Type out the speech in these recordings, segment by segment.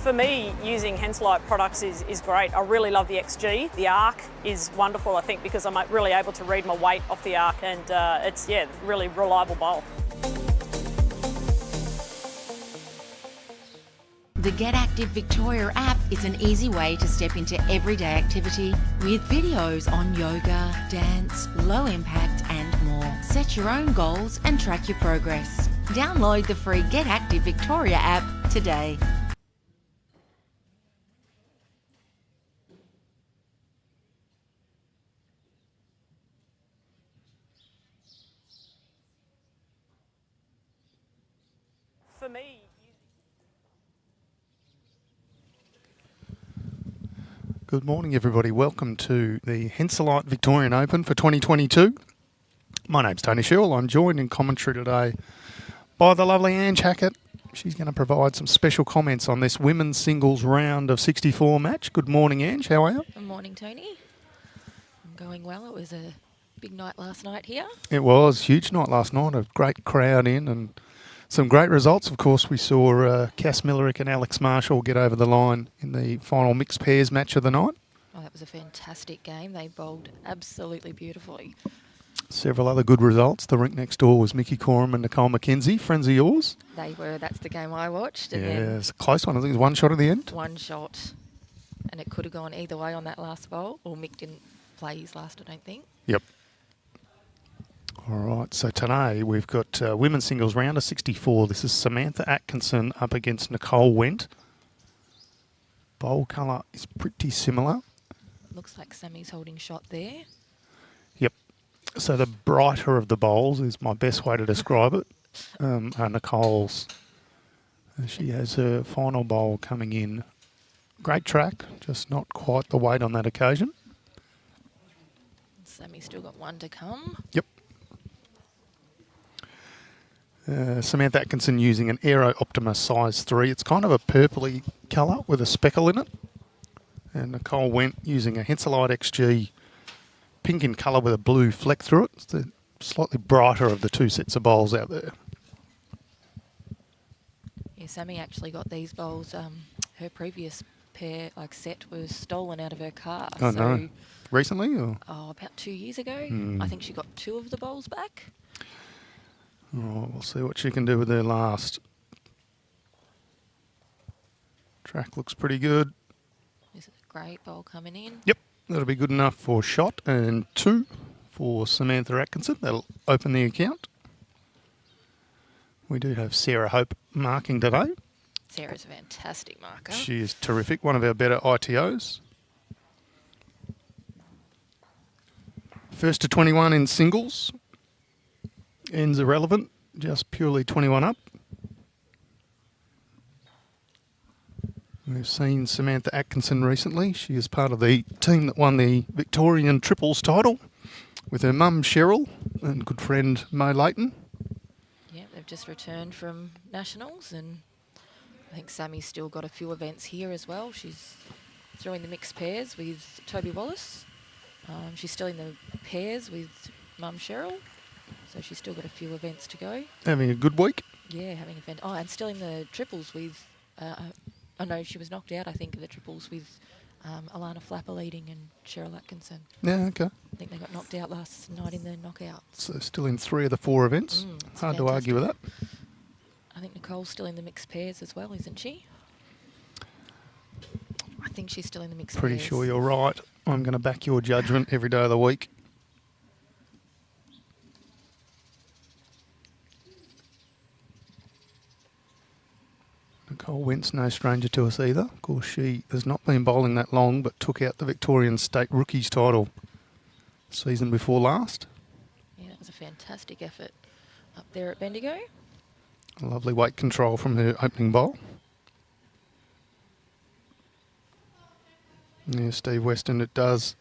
For me, using Henselite products is great. I really love the XG. The arc is wonderful, I think, because I'm really able to read my weight off the arc, and it's, yeah, really reliable bowl. The Get Active Victoria app is an easy way to step into everyday activity with videos on yoga, dance, low impact and more. Set your own goals and track your progress. Download the free Get Active Victoria app today. For me, Good morning, everybody. Welcome to the Henselite Victorian Open for 2022. My name's Tony Sherwill. I'm joined in commentary today by the lovely Hackett. She's going to provide some special comments on this women's singles round of 64 match. Good morning, Ange. How are you? Good morning, Tony. I'm going well. It was a big night last night here. It was a huge night last night. A great crowd in and some great results. Of course, we saw Cass Millerick and Alex Marshall get over the line in the final mixed pairs match of the night. Oh, that was a fantastic game. They bowled absolutely beautifully. Several other good results. The rink next door was Mickey Coram and Nicholle McKenzie, friends of yours. They were. That's the game I watched. And yeah, then it's a close one. I think it was one shot at the end. one shot. And it could have gone either way on that last bowl. Or Mick didn't play his last, I don't think. Yep. All right, so today we've got women's singles round of 64. This is Samantha Atkinson up against Nicholle Wendt. Bowl colour is pretty similar. Looks like Sammy's holding shot there. Yep. So the brighter of the bowls is my best way to describe it. Are Nicholle's. She has her final bowl coming in. Great track, just not quite the weight on that occasion. Sammy's still got one to come. Yep. Samantha Atkinson using an Aero Optima size 3. It's kind of a purpley colour with a speckle in it. And Nicholle Wendt using a Henselite XG pink in colour with a blue fleck through it. It's the slightly brighter of the two sets of bowls out there. Yeah, Sammy actually got these bowls. Her previous pair, set, was stolen out of her car. Oh, no. Recently? Or? Oh, about 2 years ago. I think she got 2 of the bowls back. All right, we'll see what she can do with her last. Track looks pretty good. This is a great bowl coming in. Yep, that'll be good enough for shot and 2 for Samantha Atkinson. That'll open the account. We do have Sarah Hope marking today. Sarah's a fantastic marker. She is terrific, one of our better ITOs. First to 21 in singles. Ends irrelevant, just purely 21 up. We've seen Samantha Atkinson recently. She is part of the team that won the Victorian Triples title with her mum Cheryl and good friend Mo Leighton. Yeah, they've just returned from Nationals, and I think Sammy's still got a few events here as well. She's through in the mixed pairs with Toby Wallace. She's still in the pairs with mum Cheryl. So she's still got a few events to go. Having a good week? Yeah, having a event. Oh, and still in the triples with... no, she was knocked out, I think, of the triples with Alana Flapper leading and Cheryl Atkinson. Yeah, okay. I think they got knocked out last night in the knockouts. So still in 3 of the 4 events. Hard to argue with that. I think Nicholle's still in the mixed pairs as well, isn't she? I think she's still in the mixed pairs. Pretty sure you're right. I'm going to back your judgment every day of the week. Nicholle Wendt's no stranger to us either. Of course, she has not been bowling that long, but took out the Victorian State Rookies title season before last. Yeah, it was a fantastic effort up there at Bendigo. A lovely weight control from her opening bowl. Yeah, Steve Weston, it does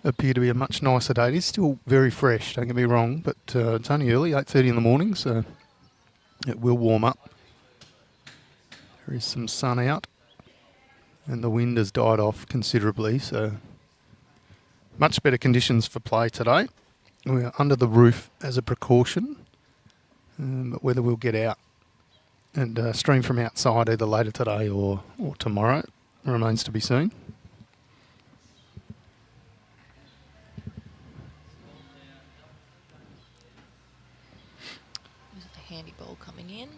appear to be a much nicer day. It is still very fresh, don't get me wrong, but it's only early, 8:30 in the morning, so it will warm up. There is some sun out and the wind has died off considerably, so much better conditions for play today. We are under the roof as a precaution, but whether we'll get out and stream from outside either later today or tomorrow. Remains to be seen. There's a handy ball coming in.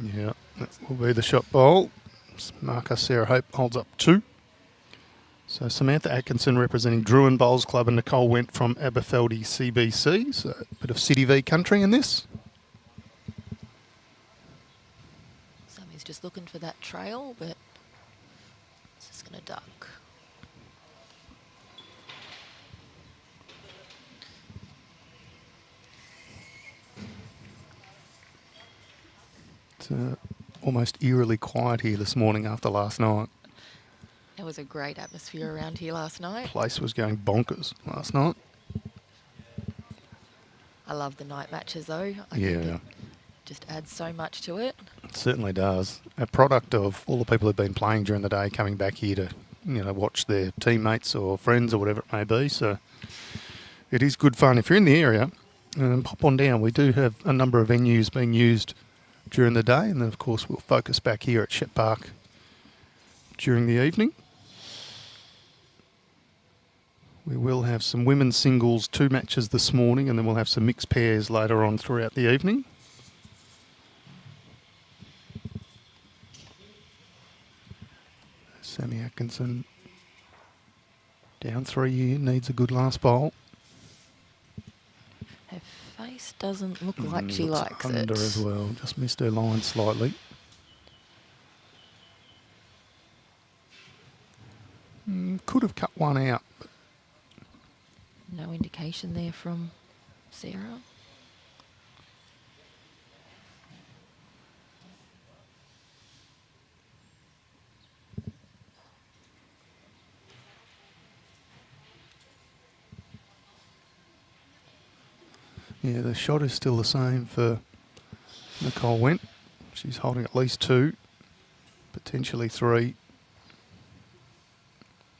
Yeah, that will be the shot bowl. Marker Sarah Hope holds up 2. So Samantha Atkinson representing Druin Bowls Club and Nicholle Wendt from Aberfeldy CBC. So a bit of City V country in this. Sammy's just looking for that trail, but it's just going to duck. It's almost eerily quiet here this morning after last night. It was a great atmosphere around here last night. Place was going bonkers last night. I love the night matches though. I think Yeah, it just adds so much to it. it certainly does. A product of all the people who've been playing during the day coming back here to, watch their teammates or friends or whatever it may be. So it is good fun. If you're in the area, pop on down. We do have a number of venues being used during the day, and then of course we'll focus back here at Shep Park during the evening. We will have some women's singles 2 matches this morning, and then we'll have some mixed pairs later on throughout the evening. Sammy Atkinson down 3 here, needs a good last bowl. Her face doesn't look like she Looks likes under it. as well, just missed her line slightly. Could have cut one out, but No indication there from Sarah. yeah, the shot is still the same for Nicholle Wendt. She's holding at least 2, potentially 3.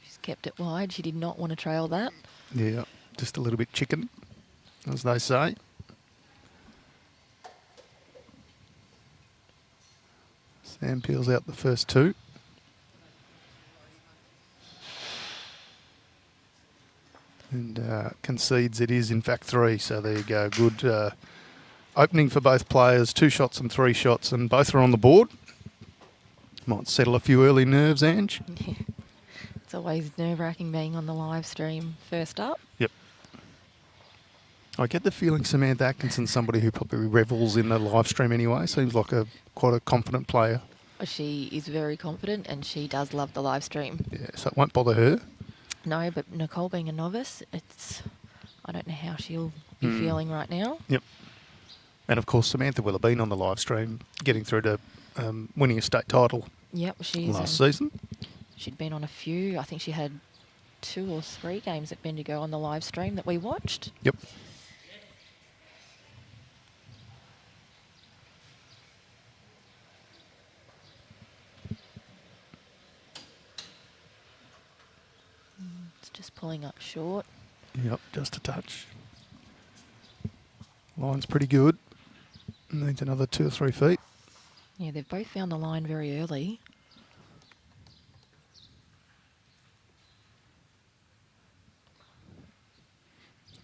She's kept it wide. She did not want to trail that. Yeah, just a little bit chicken, as they say. Sam peels out the first 2. And concedes it is in fact 3, so there you go. Good opening for both players, 2 shots and 3 shots, and both are on the board. Might settle a few early nerves, Ange. It's always nerve-wracking being on the live stream first up. Yep. I get the feeling Samantha Atkinson's somebody who probably revels in the live stream anyway. Seems like quite a confident player. She is very confident and she does love the live stream. Yeah, so it won't bother her. No, but Nicholle being a novice, I don't know how she'll be feeling right now. Yep. And of course Samantha will have been on the live stream, getting through to winning a state title Yep, she's last season. She'd been on a few. I think she had 2 or 3 games at Bendigo on the live stream that we watched. Yep. It's just pulling up short. Yep, just a touch. Line's pretty good. Needs another 2 or 3 feet. Yeah, they've both found the line very early.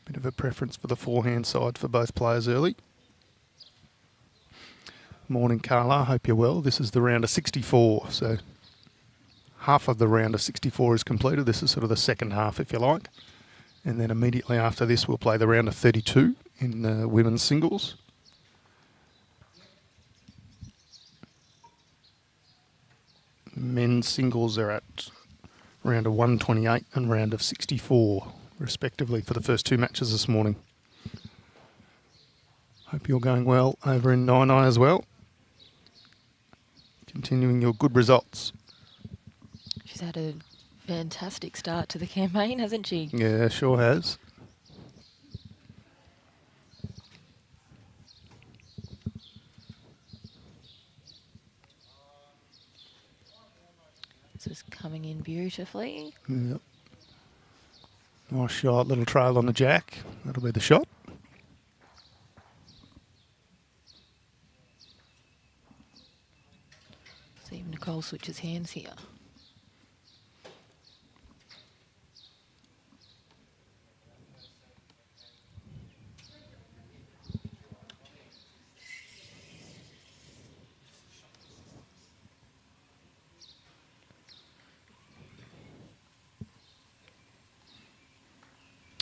Bit of a preference for the forehand side for both players early. Morning, Carla. Hope you're well. This is the round of 64, so half of the round of 64 is completed. This is sort of the second half, if you like. And then immediately after this, we'll play the round of 32 in women's singles. Men's singles are at round of 128 and round of 64, respectively, for the first 2 matches this morning. Hope you're going well over in Nineeye as well. Continuing your good results. She's had a fantastic start to the campaign, hasn't she? Yeah, sure has. This is coming in beautifully. Yep. Nice shot, little trail on the jack. That'll be the shot. Nicholle switches hands here.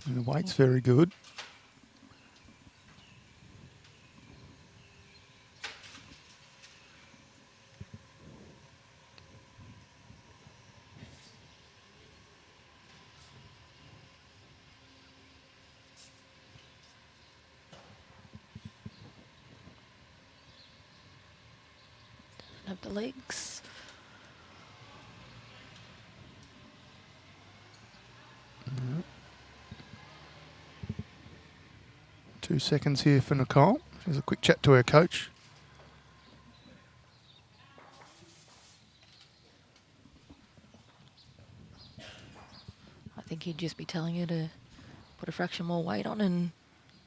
And the weight's very good. Have the legs. 2 seconds here for Nicholle. There's a quick chat to her coach. I think he'd just be telling her to put a fraction more weight on and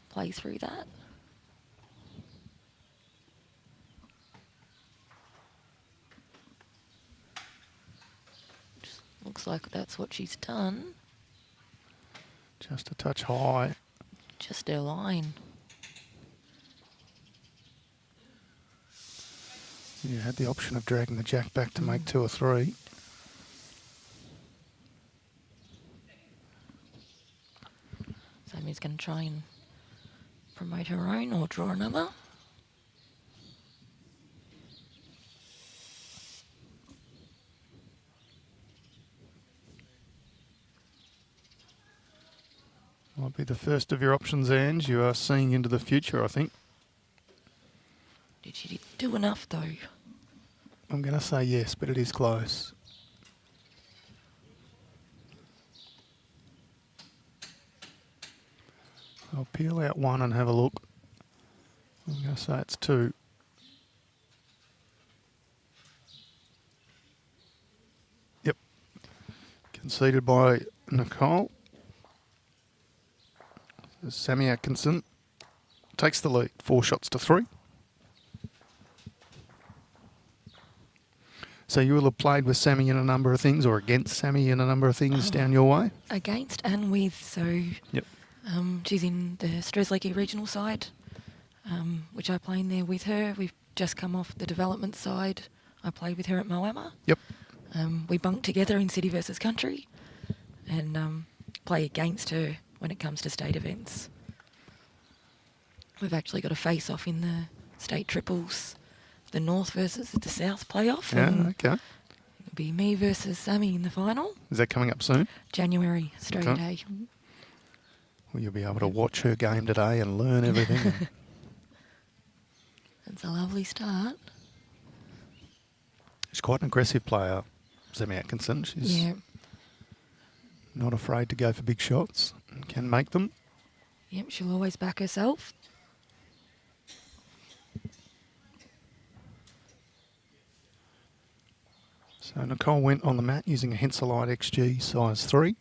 play through that. Just looks like that's what she's done. Just a touch high. Just her line. You had the option of dragging the jack back to make 2 or 3. Sammy's going to try and promote her own or draw another. Might be the first of your options, Ange. You are seeing into the future, I think. Did she do enough though? I'm going to say yes, but it is close. I'll peel out 1 and have a look. I'm going to say it's 2. Yep. Conceded by Nicholle. Sammy Atkinson takes the lead, 4 shots to 3. So you will have played with Sammy in a number of things, or against Sammy in a number of things down your way? Against and with, so Yep. She's in the Strzelecki regional side, which I play in there with her. We've just come off the development side. I played with her at Moama. Yep. We bunk together in city versus country and play against her when it comes to state events. We've actually got a face-off in the state triples, the North versus the South playoff. Yeah, and okay. It'll be me versus Sammy in the final. Is that coming up soon? January, Australia Okay. Day. Well, you'll be able to watch her game today and learn everything. It's a lovely start. She's quite an aggressive player, Sammy Atkinson. She's Yeah. not afraid to go for big shots and can make them. Yep, she'll always back herself. So Nicholle went on the mat using a Henselite XG size 3.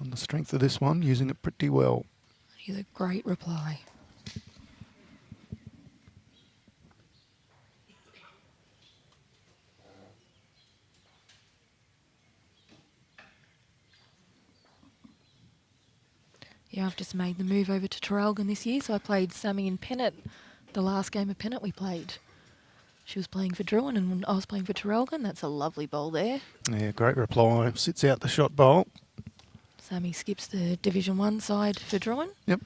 On the strength of this one, using it pretty well. He's a great reply. Yeah, I've just made the move over to Traralgon this year, so I played Sammy in Pennant, the last game of Pennant we played. She was playing for Druin and I was playing for Traralgon. That's a lovely bowl there. Yeah, great reply. Sits out the shot bowl. Sammy skips the Division 1 side for Druin. Yep.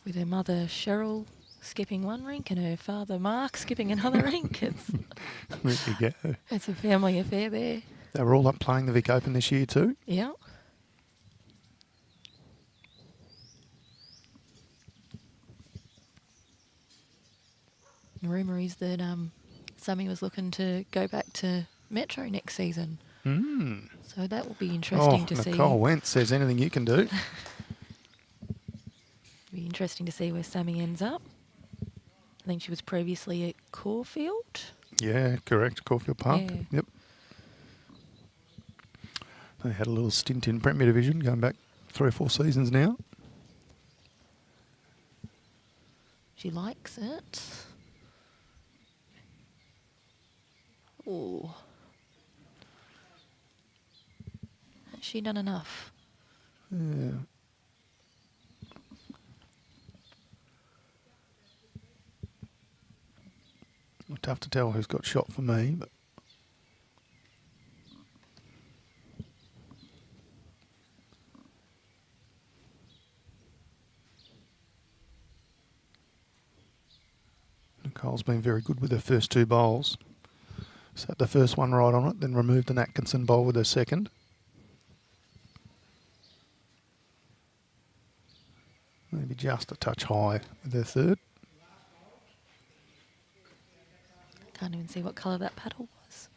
With her mother Cheryl skipping one rink and her father Mark skipping another rink. There you go. It's a family affair there. They were all up playing the Vic Open this year too. Yeah. Rumour is that Sammy was looking to go back to Metro next season. Mm. So that will be interesting to see. Nicholle Wendt says anything you can do. Be interesting to see where Sammy ends up. I think she was previously at Caulfield. Yeah, correct. Caulfield Park. Yeah. Yep. They had a little stint in Premier Division going back 3 or 4 seasons now. She likes it. Ooh. Has she done enough? Yeah. Tough to tell who's got shot for me, but Nicolle's been very good with her first 2 bowls. Sat the first one right on it, then removed an Atkinson bowl with her second. Maybe just a touch high with her third. Can't even see what colour that paddle was.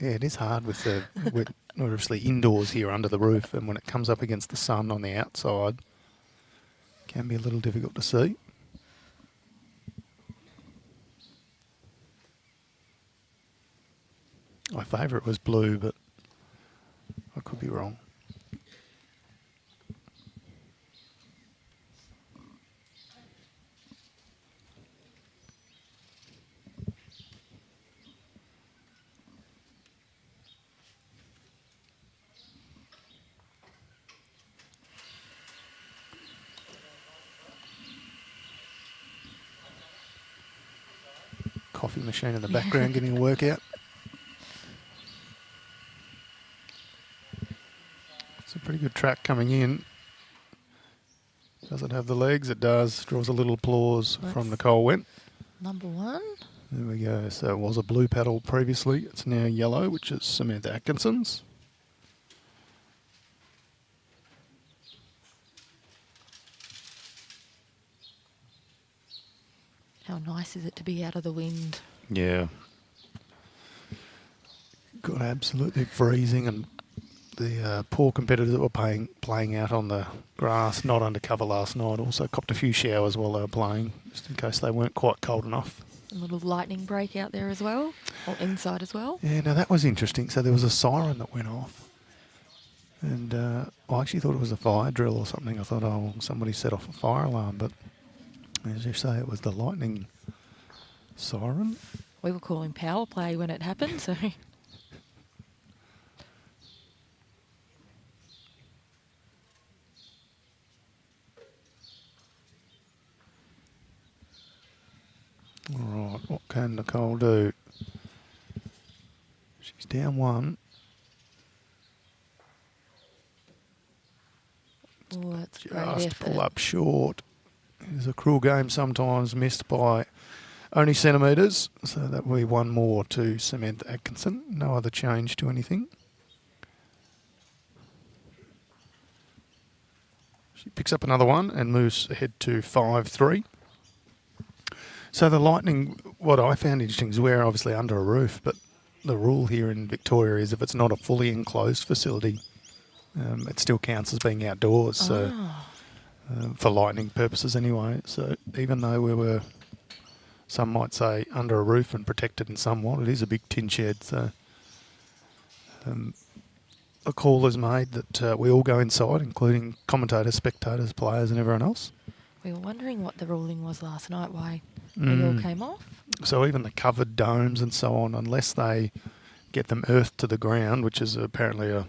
Yeah, it is hard with the we're obviously indoors here under the roof, and when it comes up against the sun on the outside, it can be a little difficult to see. My favourite was blue, but I could be wrong. Coffee machine in the background getting a workout. It's a pretty good track coming in. Does it have the legs? It does. Draws a little applause from Nicholle Wendt. Number 1. There we go. So it was a blue paddle previously. It's now yellow, which is Samantha Atkinson's. How nice is it to be out of the wind? Yeah. Got absolutely freezing, and the poor competitors that were playing out on the grass, not under cover last night, also copped a few showers while they were playing, just in case they weren't quite cold enough. A little lightning break out there as well, or inside as well. Yeah, now that was interesting. So there was a siren that went off, and I actually thought it was a fire drill or something. I thought, oh, somebody set off a fire alarm, but as you say, it was the lightning siren. We were calling power play when it happened, so... All right, what can Nicholle do? She's down 1. Oh, that's great Just effort. pull up short. It's a cruel game sometimes, missed by only centimetres. So that will be 1 more to Samantha Atkinson. No other change to anything. She picks up another one and moves ahead to 5-3. So the Lightning, what I found interesting is we're obviously under a roof, but the rule here in Victoria is if it's not a fully enclosed facility, it still counts as being outdoors. So for Lightning purposes anyway. So even though we were, some might say, under a roof and protected in somewhat, it is a big tin shed. So a call is made that we all go inside, including commentators, spectators, players and everyone else. We were wondering what the ruling was last night, why we all came off. So even the covered domes and so on, unless they get them earthed to the ground, which is apparently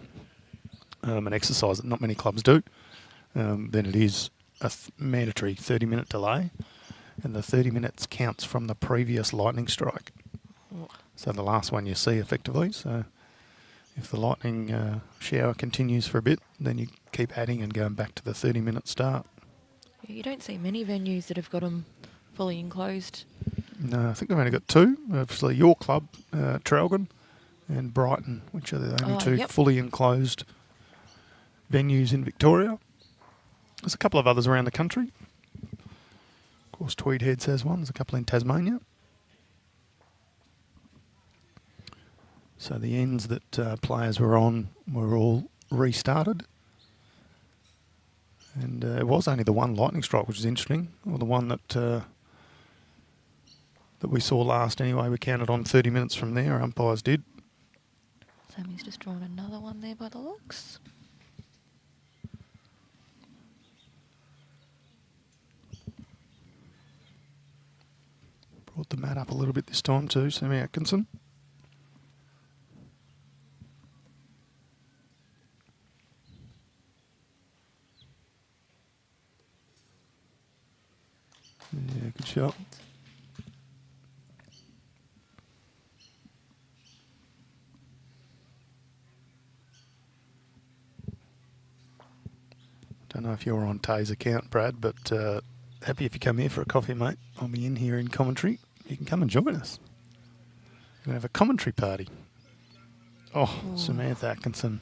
an exercise that not many clubs do, then it is a mandatory 30-minute delay, and the 30 minutes counts from the previous lightning strike. So the last one you see effectively. So if the lightning shower continues for a bit, then you keep adding and going back to the 30-minute start. You don't see many venues that have got them fully enclosed. No, I think they've only got 2. Obviously, your club, Traralgon, and Brighton, which are the only 2 fully enclosed venues in Victoria. There's a couple of others around the country. Of course, Tweed Heads has one. There's a couple in Tasmania. So the ends that players were on were all restarted. And it was only the one lightning strike, which is interesting, or the one that we saw last anyway. We counted on 30 minutes from there, our umpires did. Sammy's just drawn another one there by the looks. Brought the mat up a little bit this time too, Sammy Atkinson. Yeah, good shot. Don't know if you're on Tay's account, Brad, but happy if you come here for a coffee, mate. I'll be in here in commentary. You can come and join us. We're going to have a commentary party. Oh, Samantha Atkinson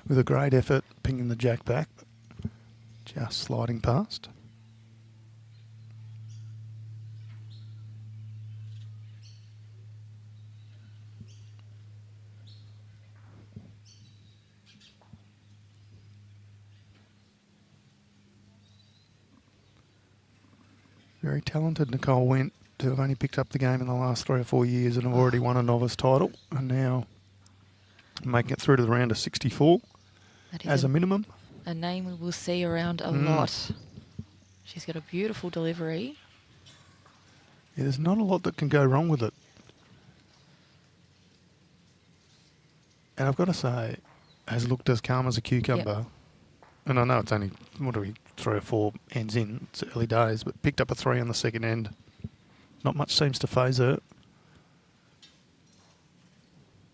with a great effort, pinging the jack back, just sliding past. Very talented Nicholle Wendt to have only picked up the game in the last 3 or 4 years and have already won a novice title and now making it through to the round of 64 as a minimum. A name we will see around a lot. She's got a beautiful delivery. Yeah, there's not a lot that can go wrong with it. And I've got to say, has looked as calm as a cucumber. Yep. And I know it's only, 3 or 4 ends in. It's early days, but picked up a 3 on the second end. Not much seems to phase her.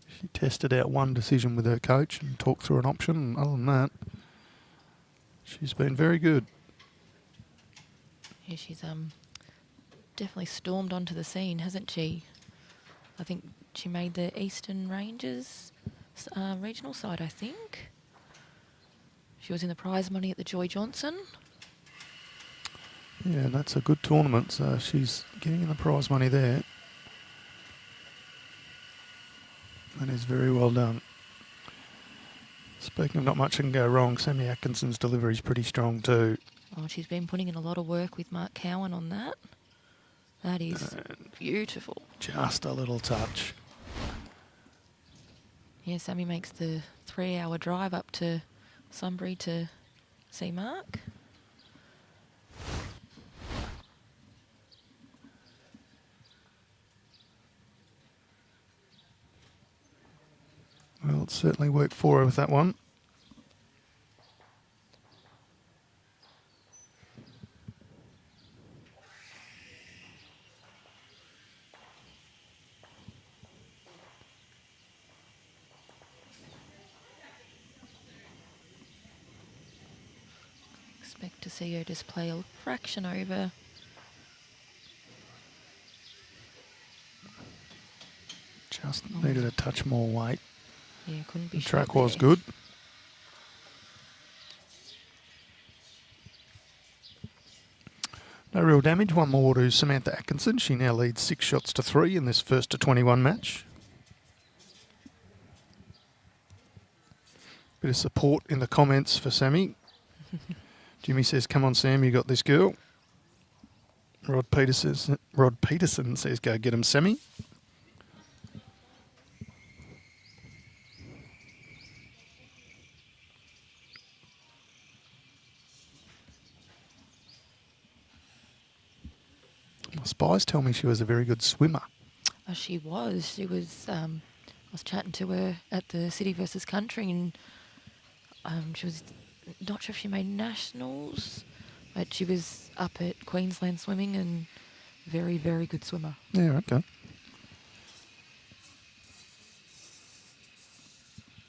She tested out one decision with her coach and talked through an option. And other than that, she's been very good. Yeah, she's definitely stormed onto the scene, hasn't she? I think she made the Eastern Ranges regional side, I think. She was in the prize money at the Joy Johnson. Yeah, that's a good tournament, so she's getting in the prize money there. That is very well done. Speaking of not much can go wrong, Sammy Atkinson's delivery is pretty strong too. Oh, she's been putting in a lot of work with Mark Cowan on that. That is beautiful. Just a little touch. Yeah, Sammy makes the 3-hour drive up to Sunbury to see Mark. Well, it certainly worked for her with that one. Expect to see her just play a fraction over. Just needed a touch more weight. Yeah, couldn't be The short track was there. good. No real damage. One more to Samantha Atkinson. She now leads 6 shots to 3 in this first to 21 match. Bit of support in the comments for Sammy. Jimmy says, "Come on, Sam, you got this girl." Rod Peterson says, "Go get him, Sammy." My spies tell me she was a very good swimmer. Oh, she was. She was. I was chatting to her at the City versus Country, and she was. Not sure if she made nationals, but she was up at Queensland swimming and very, very good swimmer. Yeah, okay.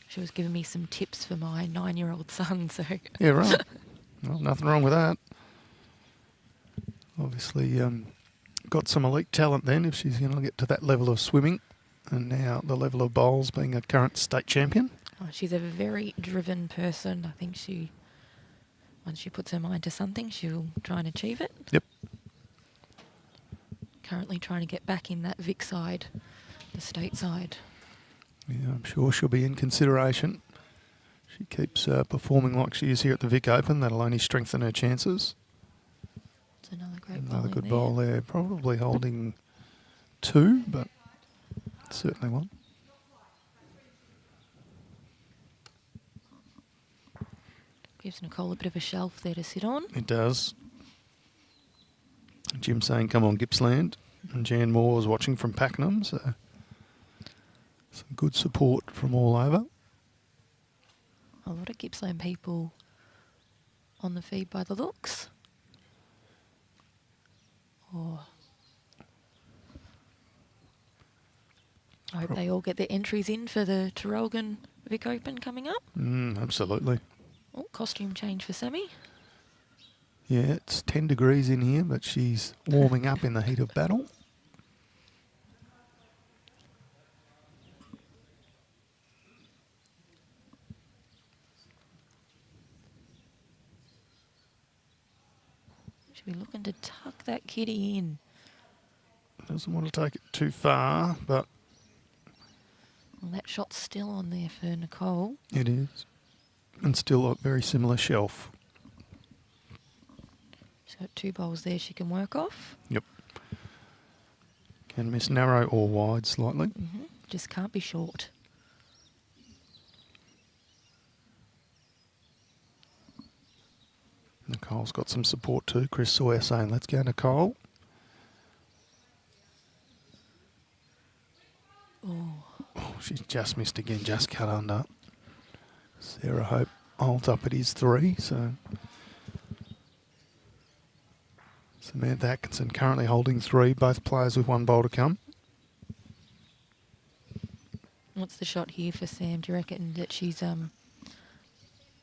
She was giving me some tips for my 9-year-old son. So Yeah, right. Well, nothing wrong with that. Obviously, got some elite talent then if she's going to get to that level of swimming. And now the level of bowls, being a current state champion. oh, she's a very driven person. I think once she puts her mind to something, she'll try and achieve it. Yep. Currently trying to get back in that Vic side, the state side. Yeah, I'm sure she'll be in consideration. She keeps performing like she is here at the Vic Open. That'll only strengthen her chances. It's another great Another bowling good there. bowl there. Probably holding 2, but certainly one. Gives Nicholle a bit of a shelf there to sit on. It does. Jim saying, "Come on, Gippsland." And Jan Moore was watching from Pakenham, so some good support from all over. A lot of Gippsland people on the feed by the looks. Oh. I hope they all get their entries in for the Traralgon Vic Open coming up. Absolutely. Oh, costume change for Sammy. Yeah, it's 10 degrees in here, but she's warming up in the heat of battle. Should be looking to tuck that kitty in. Doesn't want to take it too far, but Well, that shot's still on there for Nicholle. it is. And still a very similar shelf. She's got 2 bowls there she can work off. Yep. Can miss narrow or wide slightly. Just can't be short. Nichole's got some support too. Chris Sawyer saying, let's go, Nicholle. Oh, she's just missed again, just cut under. Sarah Hope holds up at his 3, so Samantha Atkinson currently holding 3, both players with 1 bowl to come. What's the shot here for Sam? Do you reckon that she's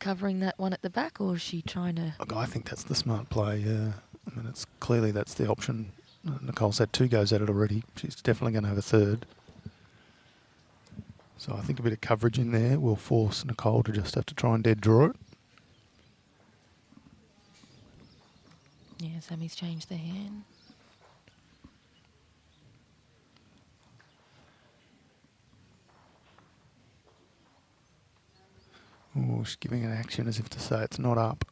covering that one at the back, or is she trying to... Look, I think that's the smart play, yeah. I mean, it's clearly that's the option. Nichole's had 2 goes at it already. She's definitely going to have a 3rd. So I think a bit of coverage in there will force Nicholle to just have to try and dead draw it. Yeah, Sammy's changed the hand. Oh, she's giving an action as if to say it's not up.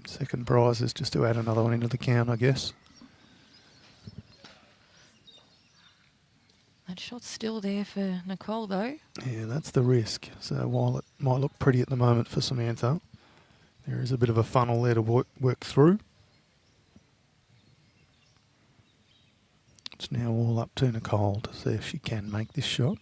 Second prize is just to add another one into the count, I guess. That shot's still there for Nicholle, though. Yeah, that's the risk. So while it might look pretty at the moment for Samantha, there is a bit of a funnel there to work through. It's now all up to Nicholle to see if she can make this shot.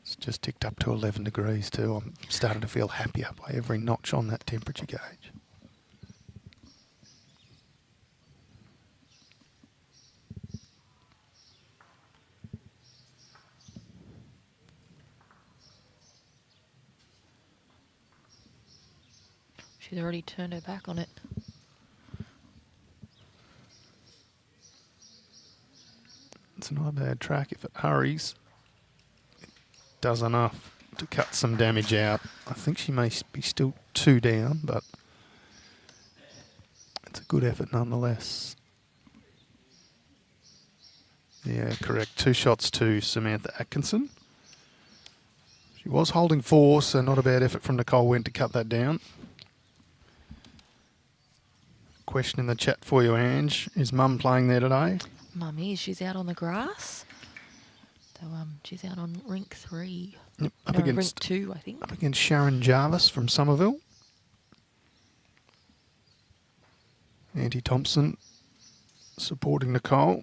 It's just ticked up to 11 degrees too. I'm starting to feel happier by every notch on that temperature gauge. She's already turned her back on it. It's not a bad track if it hurries. It does enough to cut some damage out. I think she may be still 2 down, but it's a good effort nonetheless. Yeah, correct. 2 shots to Samantha Atkinson. She was holding 4, so not a bad effort from Nicholle Wendt to cut that down. Question in the chat for you, Ange. Is Mum playing there today? Mummy, she's out on the grass. So she's out on rink 3. Yep, No, rink 2, I think. Up against Sharon Jarvis from Somerville. Auntie Thompson supporting Nicholle.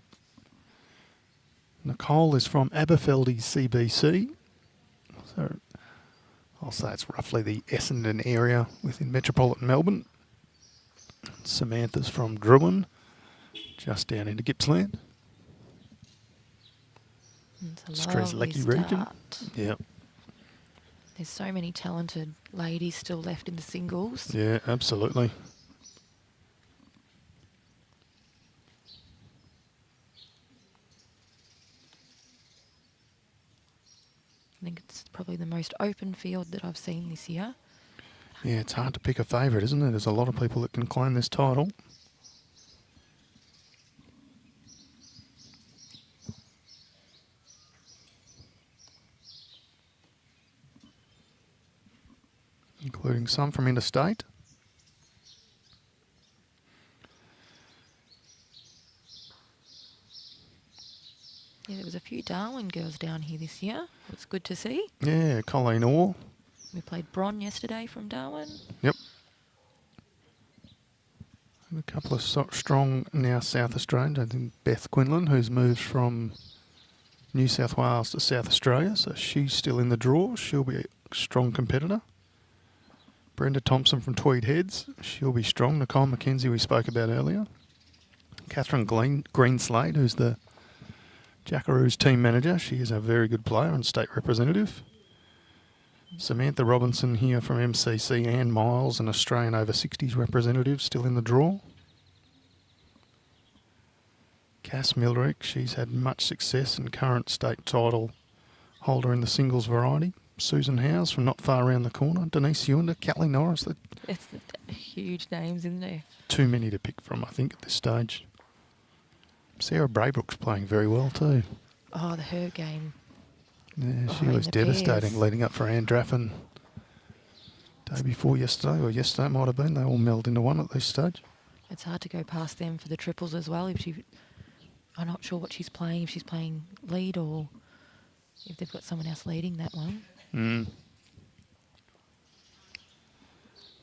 Nicholle is from Aberfeldy CBC. So I'll say it's roughly the Essendon area within metropolitan Melbourne. Samantha's from Druin, just down into Gippsland. It's a lovely Strzelecki region. start. Yep. There's so many talented ladies still left in the singles. Yeah, absolutely. I think it's probably the most open field that I've seen this year. Yeah, it's hard to pick a favourite, isn't it? There's a lot of people that can claim this title. Including some from interstate. Yeah, there was a few Darwin girls down here this year. It's good to see. Yeah, Colleen Orr. We played Bron yesterday from Darwin. Yep. And a couple of strong now South Australians. I think Beth Quinlan, who's moved from New South Wales to South Australia, so she's still in the draw. She'll be a strong competitor. Brenda Thompson from Tweed Heads, she'll be strong. Nicole McKenzie we spoke about earlier. Catherine Greenslade, who's the Jackaroos team manager, she is a very good player and state representative. Samantha Robinson here from MCC, Ann Miles, an Australian over 60s representative, still in the draw. Cass Millerick, she's had much success and current state title holder in the singles variety. Susan Howes from not far around the corner. Denise Ewander, Callie Norris. It's huge names, isn't there? Too many to pick from, I think, at this stage. Sarah Braybrook's playing very well too. Oh, her game. Yeah, she Behind was the devastating pairs. leading up for Anne Draffin. Day before yesterday, or yesterday it might have been. They all meld into one at this stage. It's hard to go past them for the triples as well. I'm not sure what she's playing, if she's playing lead or if they've got someone else leading that one.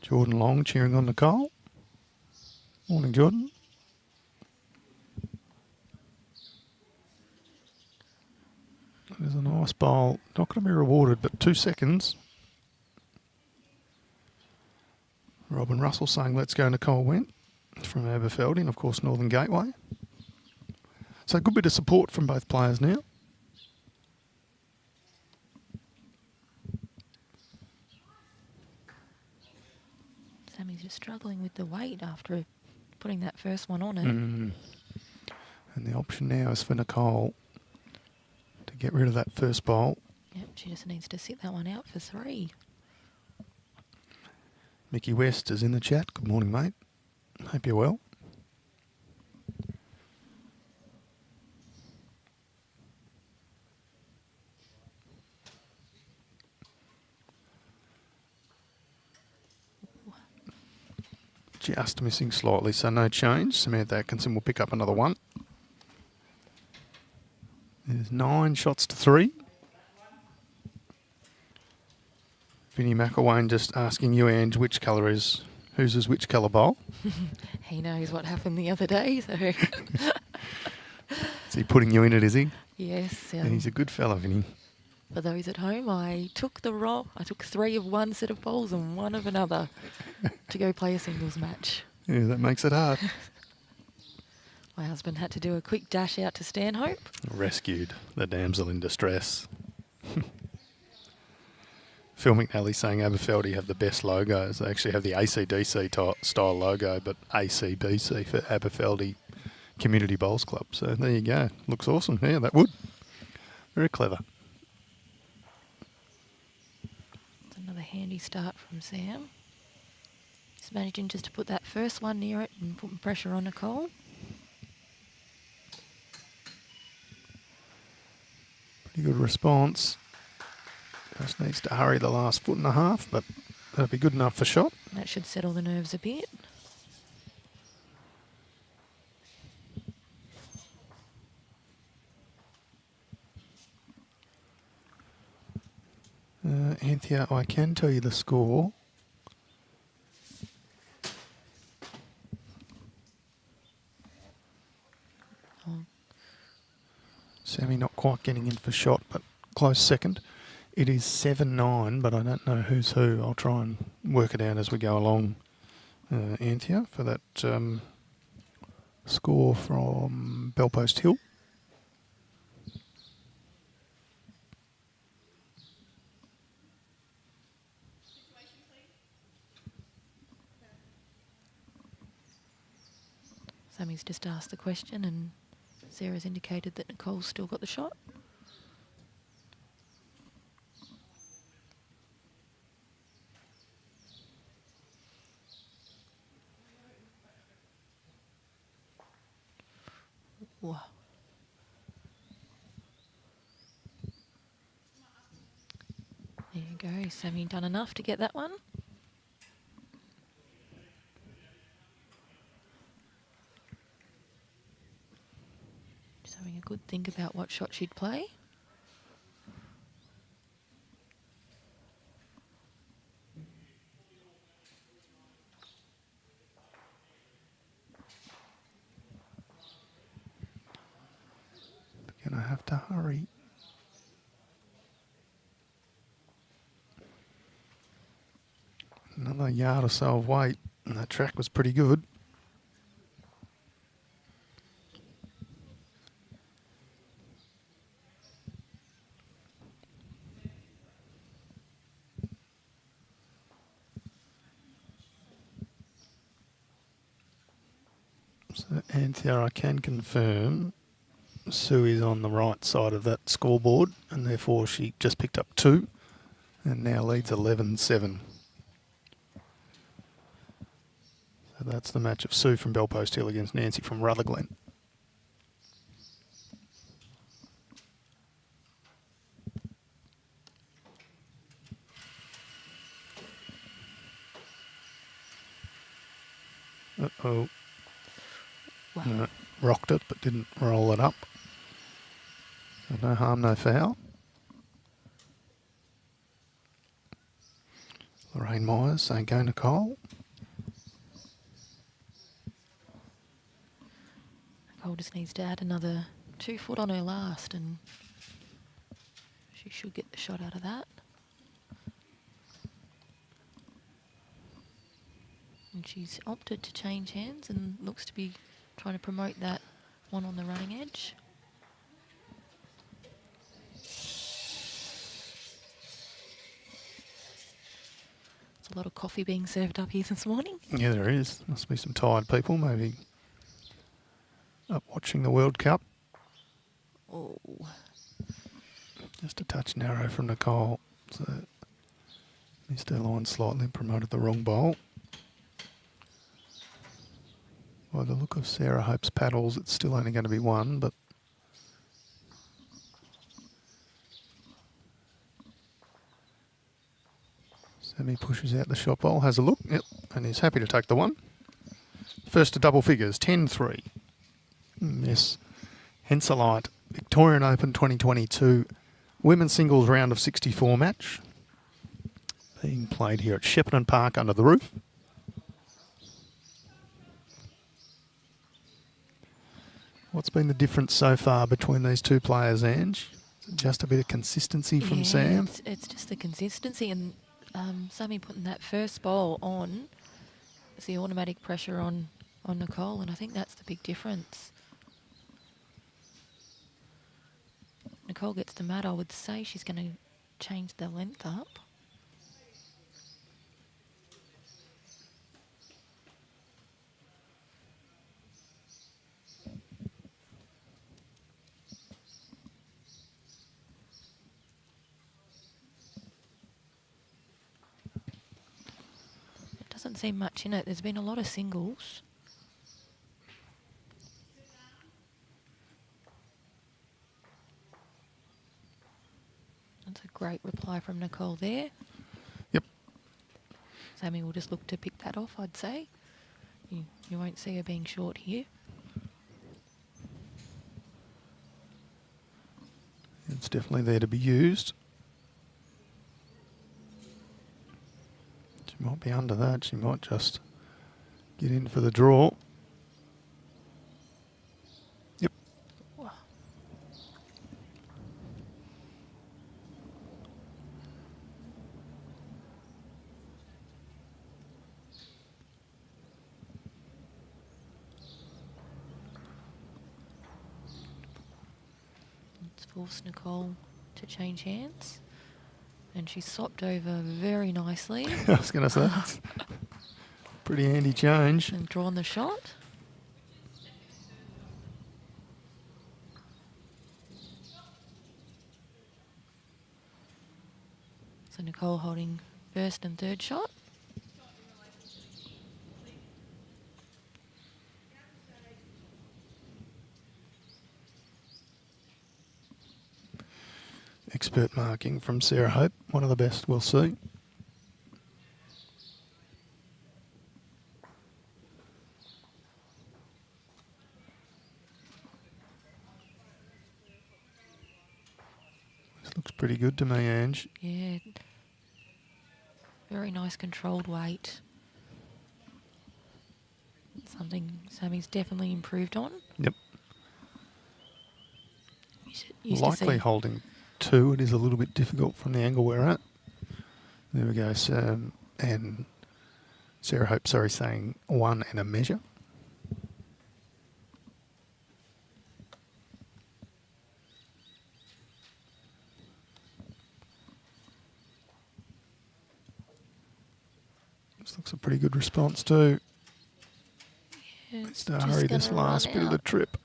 Jordan Long cheering on Nicholle. Morning, Jordan. That is a nice bowl. Not going to be rewarded, but 2 seconds. Robin Russell saying, let's go Nicholle Wendt from Aberfeldy and, of course, Northern Gateway. So a good bit of support from both players now. Sammy's just struggling with the weight after putting that first one on it. And the option now is for Nicholle to get rid of that first bowl. Yep, she just needs to sit that one out for 3. Mickey West is in the chat. Good morning, mate. Hope you're well. Just missing slightly, so no change. Samantha Atkinson will pick up another one. There's 9 shots to 3. Vinnie McElwain just asking you, Ange, which colour is which colour bowl? He knows what happened the other day, so Is he putting you in it, is he? yes. And he's a good fella, Vinnie. For those at home, I took 3 of one set of bowls and 1 of another to go play a singles match. Yeah, that makes it hard. My husband had to do a quick dash out to Stanhope. Rescued the damsel in distress. Phil McNally saying Aberfeldy have the best logos. They actually have the ACDC style logo, but ACBC for Aberfeldy Community Bowls Club. So there you go. Looks awesome. Yeah, that would. Very clever. It's another handy start from Sam. He's managing just to put that first one near it and putting pressure on Nicholle. Pretty good response. Just needs to hurry the last 1.5 foot, but that'll be good enough for shot. That should settle the nerves a bit. Anthea, I can tell you the score. Oh, Sammy not quite getting in for shot, but close second. It is 7-9, but I don't know who's who. I'll try and work it out as we go along, Anthea, for that score from Bellpost Hill. Sammy's just asked the question and Sarah's indicated that Nicholle's still got the shot. Wow. There you go. Sammy done enough to get that one. Just having a good think about what shot she'd play. Gonna have to hurry. Another yard or so of weight, and that track was pretty good. So, Anthea, I can confirm Sue is on the right side of that scoreboard, and therefore she just picked up 2 and now leads 11-7. So that's the match of Sue from Bellpost Hill against Nancy from Rutherglen. Uh-oh. Wow. No, rocked it, but didn't roll it up. So no harm, no foul. Lorraine Myers saying, go Nicholle. Nicole just needs to add another 2 foot on her last, and she should get the shot out of that. And she's opted to change hands and looks to be trying to promote that one on the running edge. There's a lot of coffee being served up here this morning. Yeah, there is. Must be some tired people, maybe up watching the World Cup. Oh, Just a touch narrow from Nicholle. So missed her line slightly and promoted the wrong bowl. By the look of Sarah Hope's paddles, it's still only going to be 1, but Sammy pushes out the shot bowl, has a look, yep, and is happy to take the 1. First to double figures, 10-3. Yes, Henselite Victorian Open 2022 women's singles round of 64 match being played here at Shepparton Park under the roof. What's been the difference so far between these two players, Ange? Is it just a bit of consistency from Sam? It's just the consistency, and Sammy putting that first bowl on is the automatic pressure on Nicholle, and I think that's the big difference. Nicholle gets the mat, I would say she's going to change the length up. Doesn't seem much in it. There's been a lot of singles. That's a great reply from Nicholle there. Yep. Sammy will just look to pick that off, I'd say. You won't see her being short here. It's definitely there to be used. She might be under that. She might just get in for the draw. Yep. Wow. Let's force Nicholle to change hands. And she swapped over very nicely. I was going to say, it's pretty handy change. And drawn the shot. So Nicholle holding first and third shot. Expert marking from Sarah Hope, one of the best we'll see. This looks pretty good to me, Ange. Yeah. Very nice controlled weight. Something Sammy's definitely improved on. Yep. Used to Likely see holding 2. It is a little bit difficult from the angle we're at. There we go, Sam. And Sarah Hope, sorry, saying 1 and a measure. This looks a pretty good response too. Yeah, Needs to hurry this last bit of the trip.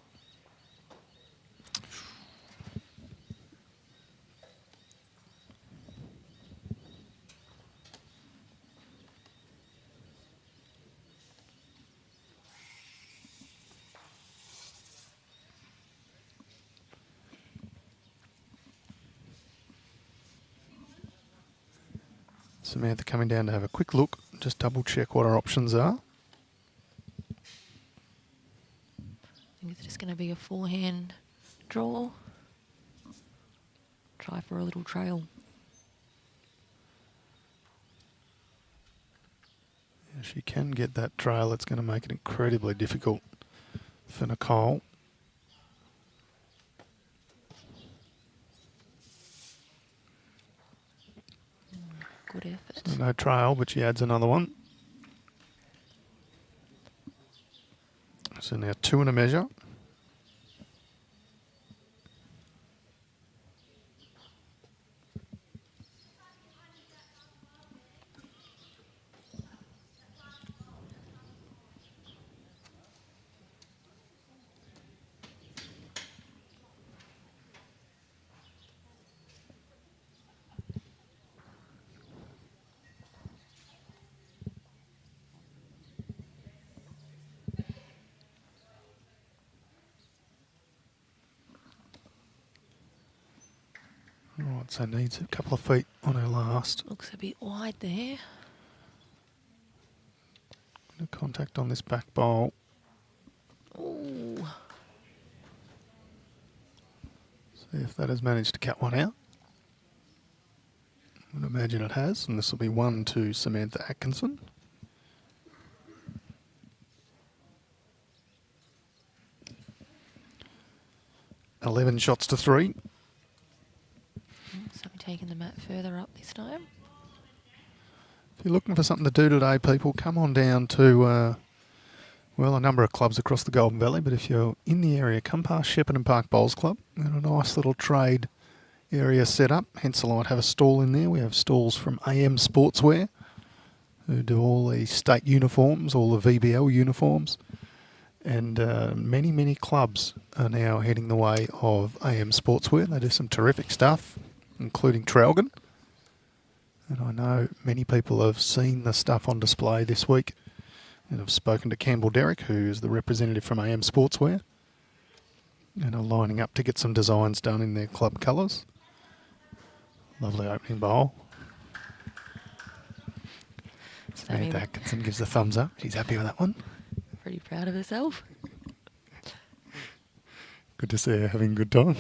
Samantha coming down to have a quick look, just double check what our options are. I think it's just going to be a forehand draw. Try for a little trail. If she can get that trail, it's going to make it incredibly difficult for Nicholle. Good effort. So no trail, but she adds another one. So now 2 and a measure. Right, so needs a couple of feet on her last. Looks a bit wide there. Contact on this back bowl. Ooh. See if that has managed to cut one out. I would imagine it has, and this will be 1 to Samantha Atkinson. $11 shots to 3. So we're taking the mat further up this time. If you're looking for something to do today, people, come on down to, well, a number of clubs across the Golden Valley, but if you're in the area, come past Shepparton Park Bowls Club. We've got a nice little trade area set up. Henselite have a stall in there. We have stalls from AM Sportswear, who do all the state uniforms, all the VBL uniforms. And many, many clubs are now heading the way of AM Sportswear. They do some terrific stuff, including Traralgon. And I know many people have seen the stuff on display this week. And I've spoken to Campbell Derrick, who is the representative from AM Sportswear, and are lining up to get some designs done in their club colours. Lovely opening bowl. Samantha Atkinson gives the thumbs up. She's happy with that one. Pretty proud of herself. Good to see her having a good time.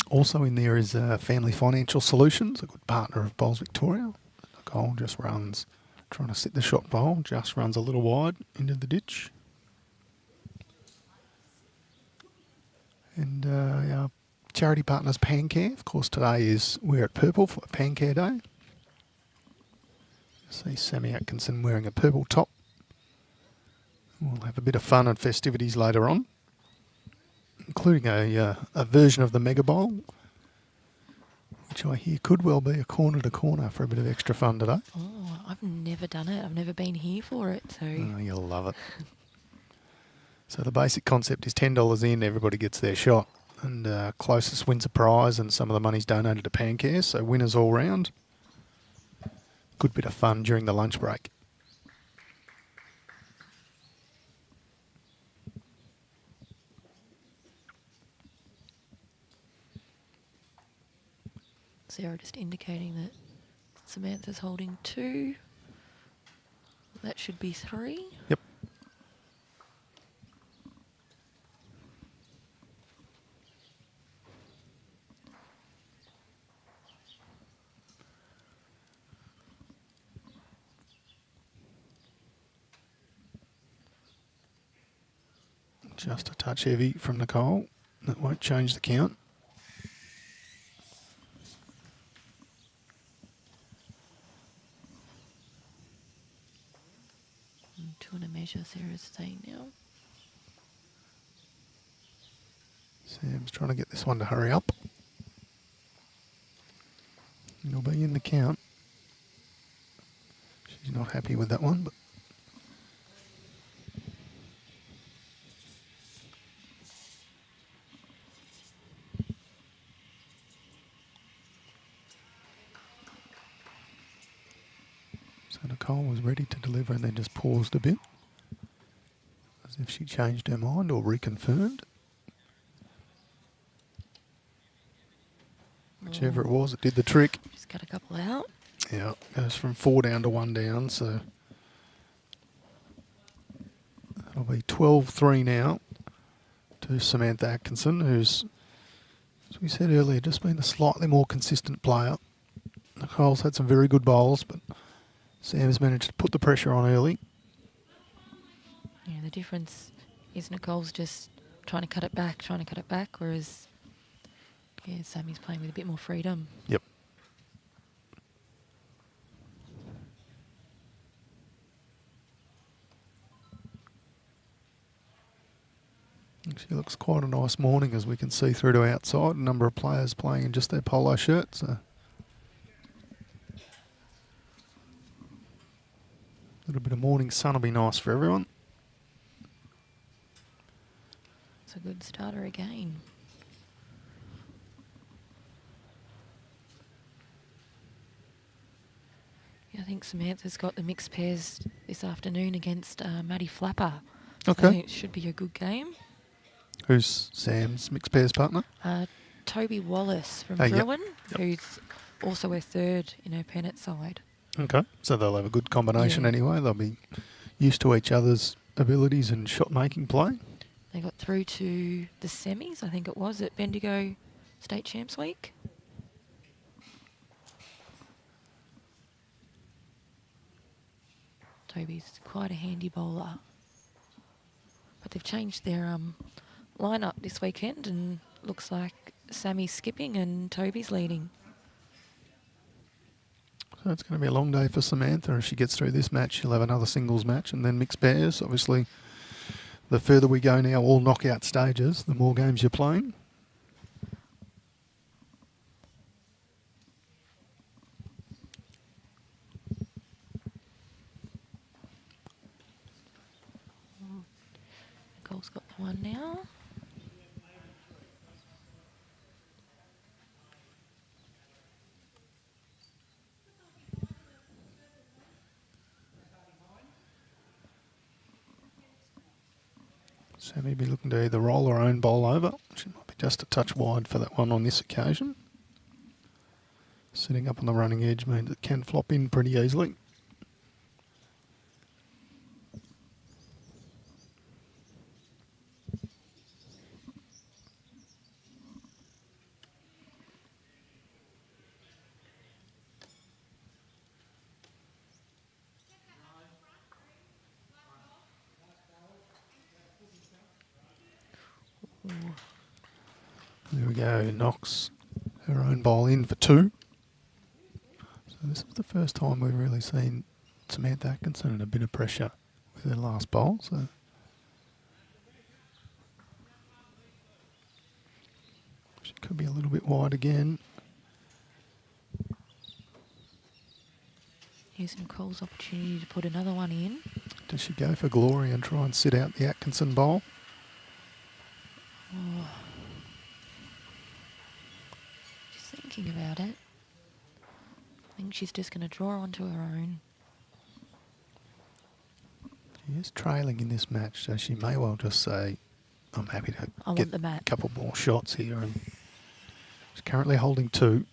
Also in there is Family Financial Solutions, a good partner of Bowls Victoria. Nicholle just runs, trying to sit the shot bowl, just runs a little wide into the ditch. And our charity partners Pancare, of course today is Wear It Purple for Pancare Day. See Sammy Atkinson wearing a purple top. We'll have a bit of fun and festivities later on, including a version of the Mega Bowl, which I hear could well be a corner to corner for a bit of extra fun today. Oh, I've never done it. I've never been here for it. So Oh, you'll love it. So the basic concept is $10 in, everybody gets their shot, and closest wins a prize, and some of the money's donated to Pancare, so winners all round. Good bit of fun during the lunch break. Sarah just indicating that Samantha's holding 2. That should be 3. Yep. Just a touch heavy from Nicholle. That won't change the count. pressure Sarah's saying now. Sam's trying to get this one to hurry up. It'll be in the count. She's not happy with that one, but so Nicholle was ready to deliver and then just paused a bit, as if she changed her mind or reconfirmed. Whichever it was, it did the trick. Just got a couple out. Yeah, goes from 4 down to 1 down, so that'll be 12-3 now to Samantha Atkinson, who's, as we said earlier, just been a slightly more consistent player. Nicholle's had some very good bowls, but Sam's managed to put the pressure on early. Yeah, the difference is Nicholle's just trying to cut it back, whereas yeah, Sammy's playing with a bit more freedom. Yep. Actually looks quite a nice morning, as we can see through to outside. A number of players playing in just their polo shirts. A little bit of morning sun will be nice for everyone. It's a good starter again. Yeah, I think Samantha's got the mixed pairs this afternoon against Maddie Flapper. Okay. So it should be a good game. Who's Sam's mixed pairs partner? Toby Wallace from Yep. Bruin, who's also a third in her pennant side. Okay. So they'll have a good combination Yeah. anyway. They'll be used to each other's abilities and shot-making play. They got through to the semis, I think it was, at Bendigo State Champs Week. Toby's quite a handy bowler. But they've changed their lineup this weekend, and looks like Sammy's skipping and Toby's leading. So it's going to be a long day for Samantha. If she gets through this match, she'll have another singles match and then mixed pairs. Obviously, the further we go now, all knockout stages, the more games you're playing. Nichole's got the one now. Sammy be looking to either roll her own bowl over. She might be just a touch wide for that one on this occasion. Sitting up on the running edge means it can flop in pretty easily. There we go, knocks her own bowl in for 2. So this is the first time we've really seen Samantha Atkinson in a bit of pressure with her last bowl. So she could be a little bit wide again. Here's Nichole's opportunity to put another one in. Does she go for glory and try and sit out the Atkinson bowl? Oh. Just thinking about it. I think she's just going to draw onto her own. She is trailing in this match, so she may well just say, I'm happy to I get want the mat. a couple more shots here. And she's currently holding 2.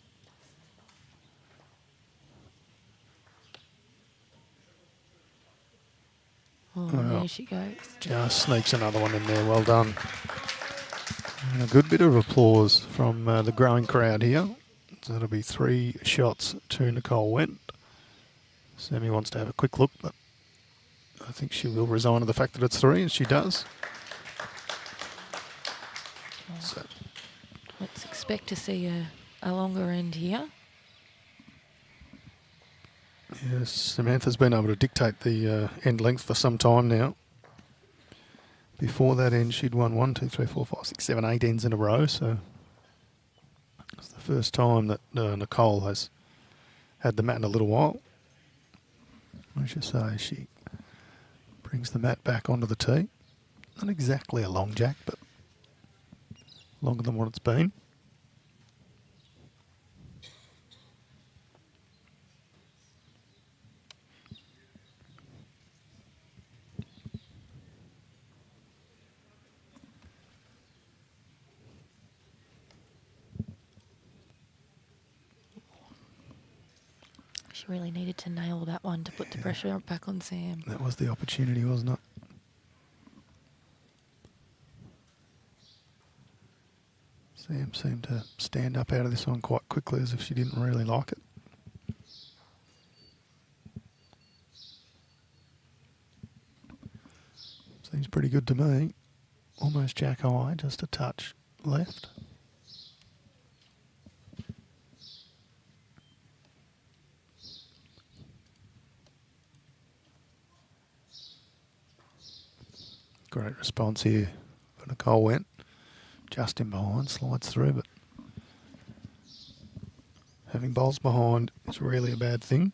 Oh, Well, there she goes. Just sneaks another one in there. Well done. And a good bit of applause from the growing crowd here. So that'll be 3 shots to Nicholle Wendt. Sammy wants to have a quick look, but I think she will resign to the fact that it's 3, and she does. So Let's expect to see a longer end here. yes, Samantha's been able to dictate the end length for some time now. Before that end, she'd won 1, 2, 3, 4, 5, 6, 7, 8 ends in a row. So it's the first time that Nicholle has had the mat in a little while. As you say, she brings the mat back onto the tee. Not exactly a long jack, but longer than what it's been. She really needed to nail that one to put the pressure back on Sam. That was the opportunity, wasn't it? Sam seemed to stand up out of this one quite quickly as if she didn't really like it. Seems pretty good to me. Almost jack high, just a touch left. Great response here for Nicholle Wendt. Just in behind, slides through, but having bowls behind is really a bad thing.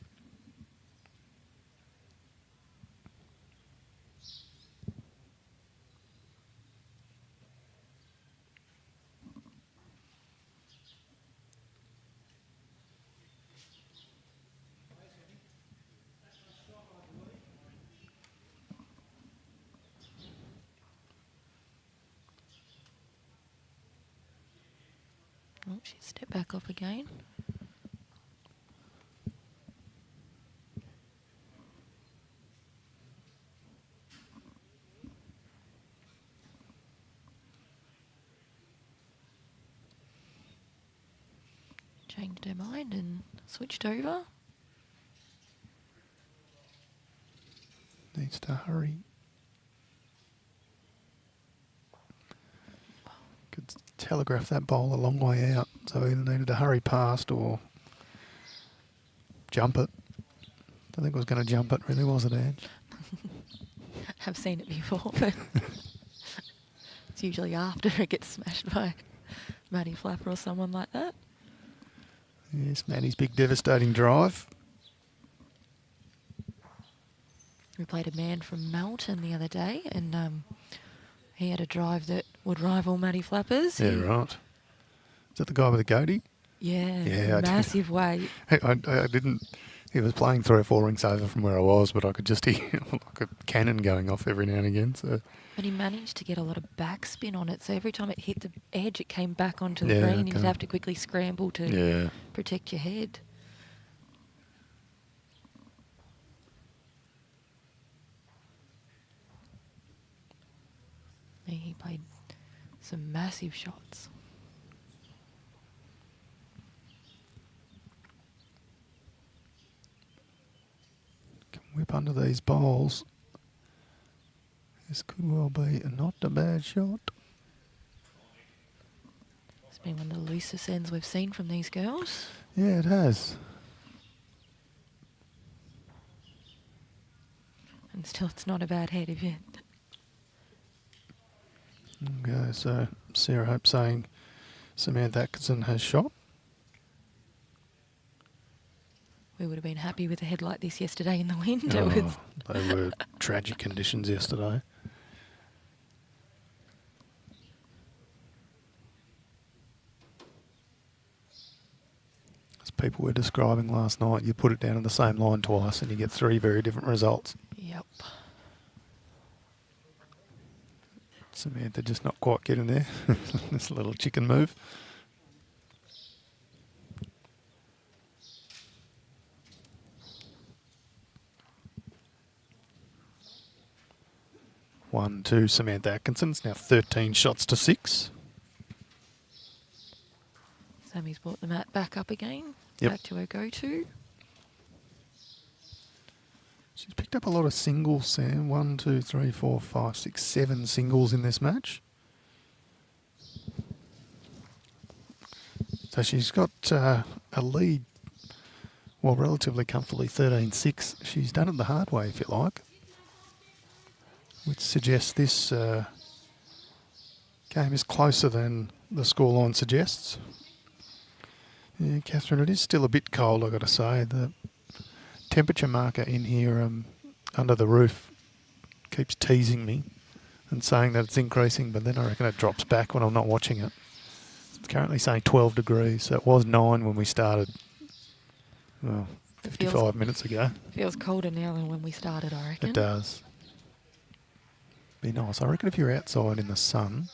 Oh, she stepped back off again. Changed her mind and switched over. Needs to hurry. Could telegraph that bowl a long way out, so either needed to hurry past or jump it. Don't think it was going to jump it, really, was it, Ange? I've seen it before, but it's usually after it gets smashed by Maddie Flapper or someone like that. Yes, Maddie's big devastating drive. We played a man from Melton the other day, and he had a drive that would rival Maddie Flapper's. Yeah, right. Is that the guy with the goatee? Yeah, massive weight. I didn't. He was playing 3 or 4 rings over from where I was, but I could just hear like a cannon going off every now and again. So. But he managed to get a lot of backspin on it, so every time it hit the edge, it came back onto the green. Okay. You'd have to quickly scramble to protect your head. He played some massive shots. Can whip under these bowls. This could well be not a bad shot. It's been one of the loosest ends we've seen from these girls. Yeah, it has. And still, it's not a bad head if you... Okay, so Sarah Hope saying Samantha Atkinson has shot. We would have been happy with a head like this yesterday in the wind. They were tragic conditions yesterday. As people were describing last night, you put it down on the same line twice and you get 3 very different results. Yep. Samantha just not quite getting there. This little chicken move. One, two, Samantha Atkinson. It's now 13 shots to 6. Sammy's brought the mat back up again. Yep. Back to her go-to. She's picked up a lot of singles, Sam. 1, 2, 3, 4, 5, 6, 7 singles in this match. So she's got a lead, well, relatively comfortably 13-6. She's done it the hard way, if you like, which suggests this Game is closer than the scoreline suggests. Yeah, Catherine, it is still a bit cold, I've got to say. The temperature marker in here under the roof keeps teasing me and saying that it's increasing, but then I reckon it drops back when I'm not watching it. It's currently saying 12 degrees, so it was 9 when we started, well, 55 minutes ago. Feels colder now than when we started, I reckon. It does. Be nice. I reckon if you're outside in the sun,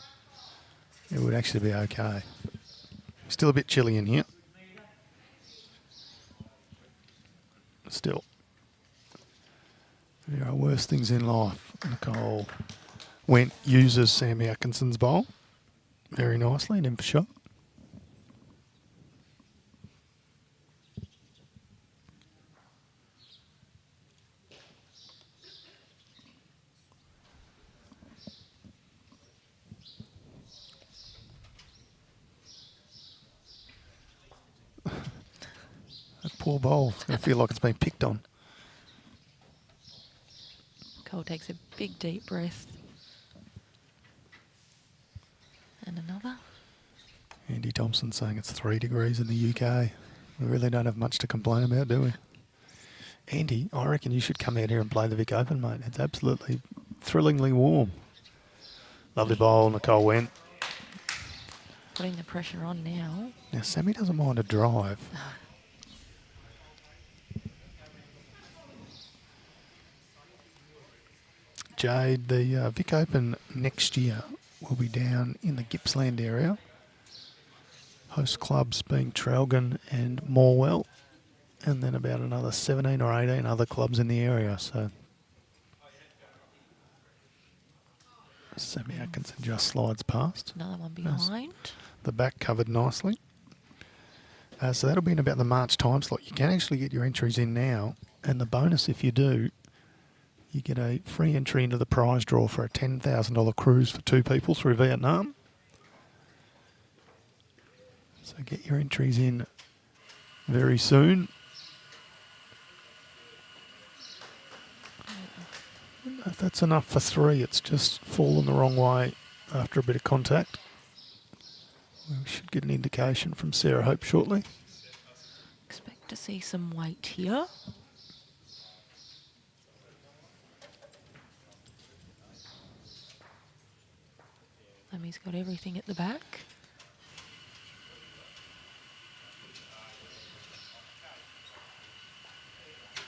it would actually be okay. Still a bit chilly in here. Still. There are worse things in life. Nicholle Wendt uses Sammy Atkinson's bowl very nicely and in for shot. That poor bowl. It's going to feel like it's been picked on. Cole takes a big deep breath. And another. Andy Thompson saying it's 3 degrees in the UK. We really don't have much to complain about, do we? Andy, I reckon you should come out here and play the Vic Open, mate. It's absolutely thrillingly warm. Lovely bowl, Nicholle Wendt. Putting the pressure on now. Now, Sammy doesn't mind a drive. Jade, the Vic Open next year will be down in the Gippsland area. Host clubs being Traralgon and Morwell, and then about another 17 or 18 other clubs in the area. So Sammy Atkinson just slides past. Another one behind. The back covered nicely. So that'll be in about the March time slot. You can actually get your entries in now, and the bonus if you do, you get a free entry into the prize draw for a $10,000 cruise for 2 people through Vietnam. So get your entries in very soon. I don't know if that's enough for 3. It's just fallen the wrong way after a bit of contact. We should get an indication from Sarah Hope shortly. Expect to see some weight here. He's got everything at the back.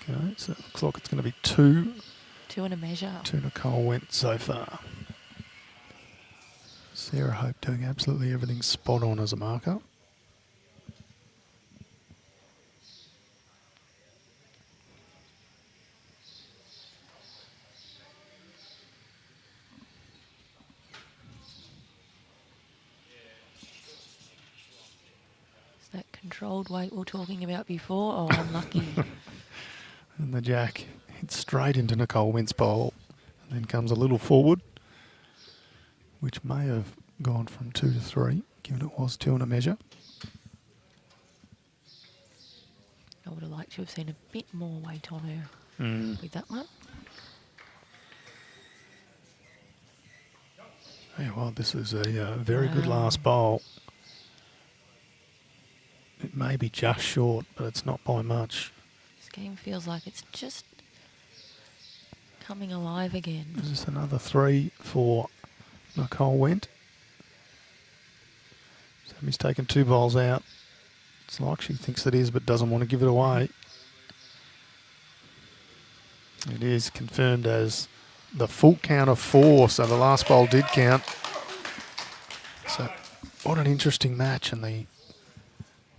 Okay, so it looks like it's going to be 2. 2 and a measure. 2 Nicholle Wendt so far. Sarah Hope doing absolutely everything spot on as a marker. Is that controlled weight we were talking about before? Oh, unlucky. And the jack hits straight into Nicholle Wendt's bowl and then comes a little forward, which may have gone from 2 to 3, given it was 2 and a measure. I would have liked to have seen a bit more weight on her with that one. Yeah, well, this is a very good last bowl. It may be just short, but it's not by much. This game feels like it's just coming alive again. This is another 3 for Nicholle Wendt. Sammy's taken 2 bowls out. It's like she thinks it is, but doesn't want to give it away. It is confirmed as the full count of 4, so the last bowl did count. So what an interesting match, and the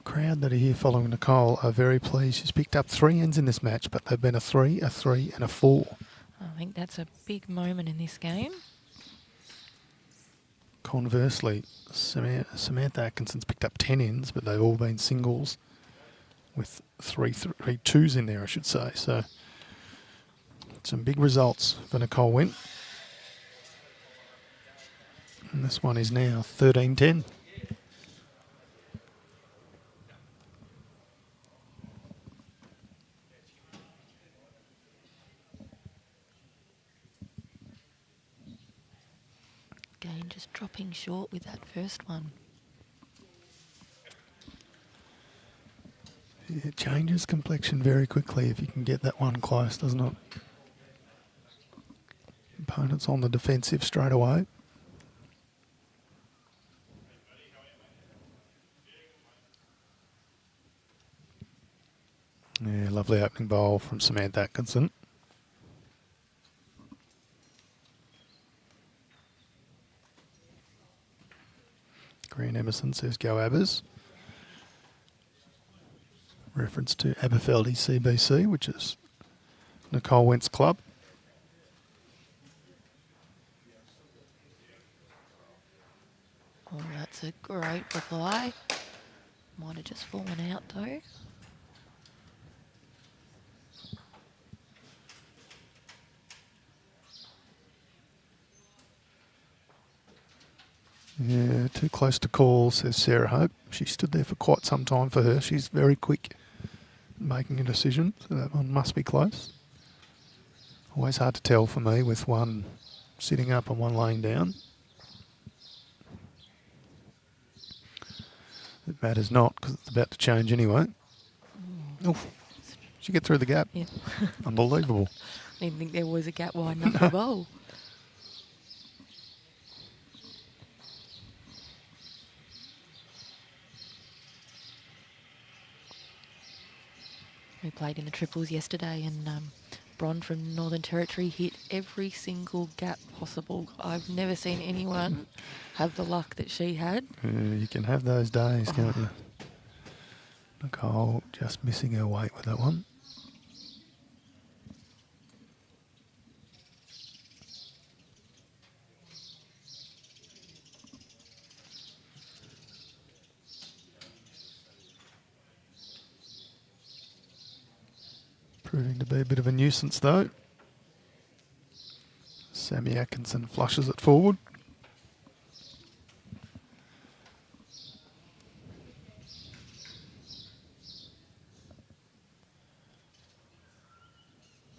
crowd that are here following Nicholle are very pleased. She's picked up 3 ends in this match, but they've been a 3, a 3 and a 4. I think that's a big moment in this game. Conversely, Samantha Atkinson's picked up 10 ends, but they've all been singles with 3 twos in there, I should say. So some big results for Nicholle Wendt. And this one is now 13-10. Again, just dropping short with that first one. It changes complexion very quickly if you can get that one close, doesn't it? Opponent's on the defensive straight away. Yeah, lovely opening bowl from Samantha Atkinson. Green Emerson says go Abbas. Reference to Aberfeldy CBC, which is Nicholle Wendt's club. Oh, that's a great reply. Might have just fallen out though. Yeah, too close to call, says Sarah Hope. She stood there for quite some time for her. She's very quick making a decision, so that one must be close. Always hard to tell for me with one sitting up and one laying down. It matters not because it's about to change anyway. Oof. She get through the gap. Yeah. Unbelievable. I didn't think there was a gap wide enough for bowl. We played in the triples yesterday and Bron from Northern Territory hit every single gap possible. I've never seen anyone have the luck that she had. You can have those days, can't you? Nicholle just missing her weight with that one. Proving to be a bit of a nuisance though. Sammy Atkinson flushes it forward.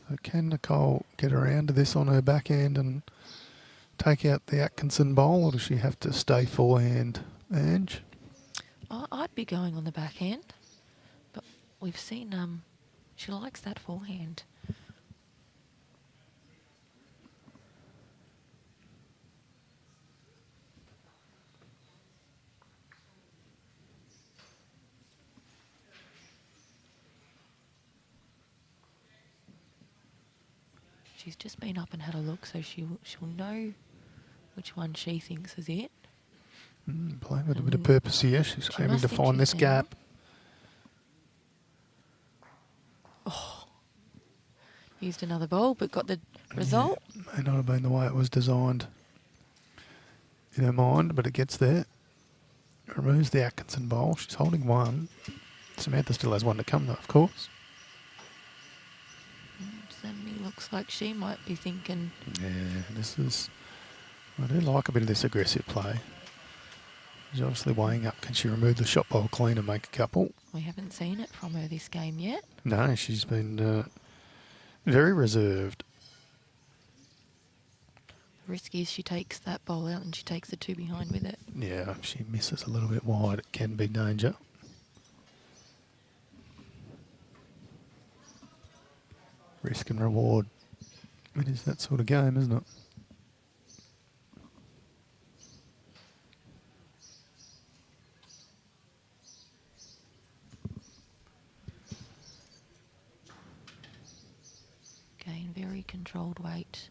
So can Nicholle get around to this on her backhand and take out the Atkinson bowl, or does she have to stay forehand, Ange? I'd be going on the backhand, but we've seen she likes that forehand. She's just been up and had a look, so she'll know which one she thinks is it. Playing with a bit of purpose here. She's aiming to find this gap. Oh, used another bowl, but got the result. Yeah, may not have been the way it was designed in her mind, but it gets there. Removes the Atkinson bowl. She's holding one. Samantha still has one to come though, of course. Sammy looks like she might be thinking. Yeah, this is... I do like a bit of this aggressive play. She's obviously weighing up, can she remove the shot bowl clean and make a couple? We haven't seen it from her this game yet. No, she's been very reserved. Risky is she takes that bowl out and she takes the two behind with it. Yeah, if she misses a little bit wide, it can be danger. Risk and reward. It is that sort of game, isn't it? Again, very controlled weight.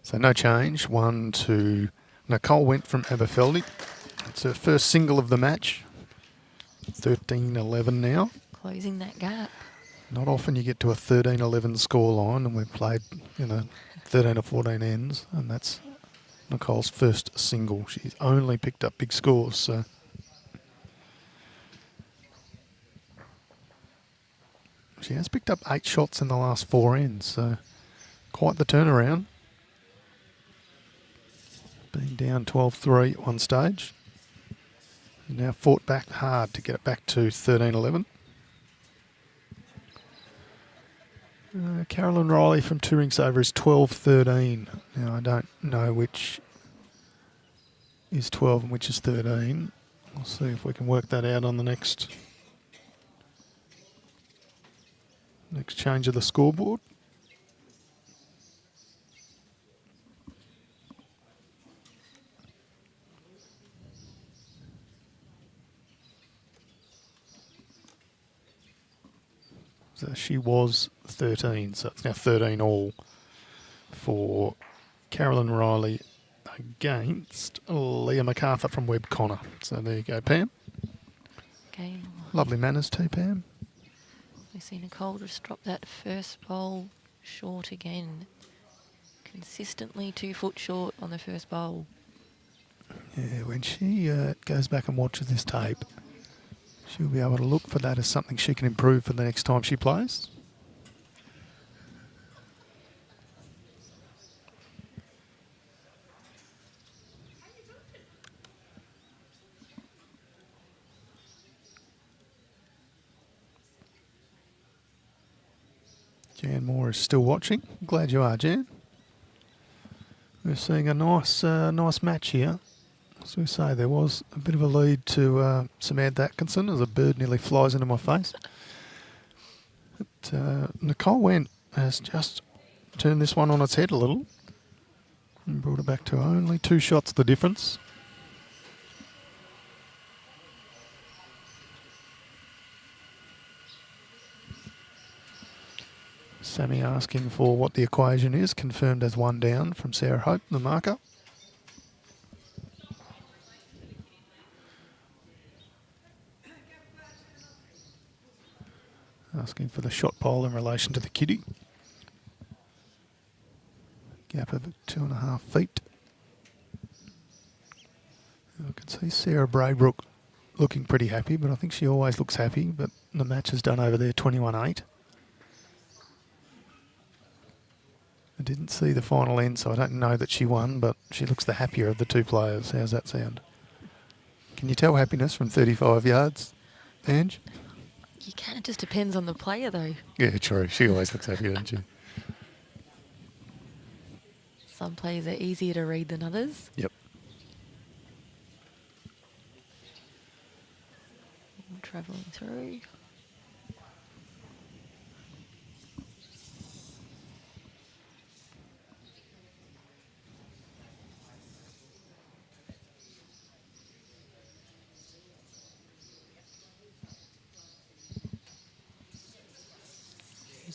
So no change. 1 to Nicholle Wendt from Aberfeldy. It's her first single of the match. 13-11 now. Closing that gap. Not often you get to a 13-11 scoreline, and we've played, 13 or 14 ends, and that's Nicholle's first single. She's only picked up big scores, so... She has picked up 8 shots in the last 4 ends, so quite the turnaround. Being down 12-3 at one stage. Now fought back hard to get it back to 13-11. Carolyn Riley from 2 rinks over is 12-13. Now, I don't know which is 12 and which is 13. We'll see if we can work that out on the next change of the scoreboard. So she was 13, so it's now 13 all for Carolyn Riley against Leah MacArthur from Webb Connor. So there you go, Pam. Okay. Lovely manners too, Pam. We see Nicholle just drop that first bowl short again. Consistently 2 foot short on the first bowl. Yeah, when she goes back and watches this tape, she'll be able to look for that as something she can improve for the next time she plays. Jan Moore is still watching. Glad you are, Jan. We're seeing a nice match here. As we say, there was a bit of a lead to Samantha Atkinson as a bird nearly flies into my face. But Nicholle Wendt has just turned this one on its head a little and brought it back to only 2 shots the difference. Sammy asking for what the equation is, confirmed as 1 down from Sarah Hope, the marker. Asking for the shot pole in relation to the kiddie. Gap of 2.5 feet. I can see Sarah Braybrook looking pretty happy, but I think she always looks happy, but the match is done over there 21-8. I didn't see the final end, so I don't know that she won, but she looks the happier of the 2 players. How's that sound? Can you tell happiness from 35 yards, Ange? You can. It just depends on the player, though. Yeah, true. She always looks happy, doesn't she? Some players are easier to read than others. Yep. Travelling through.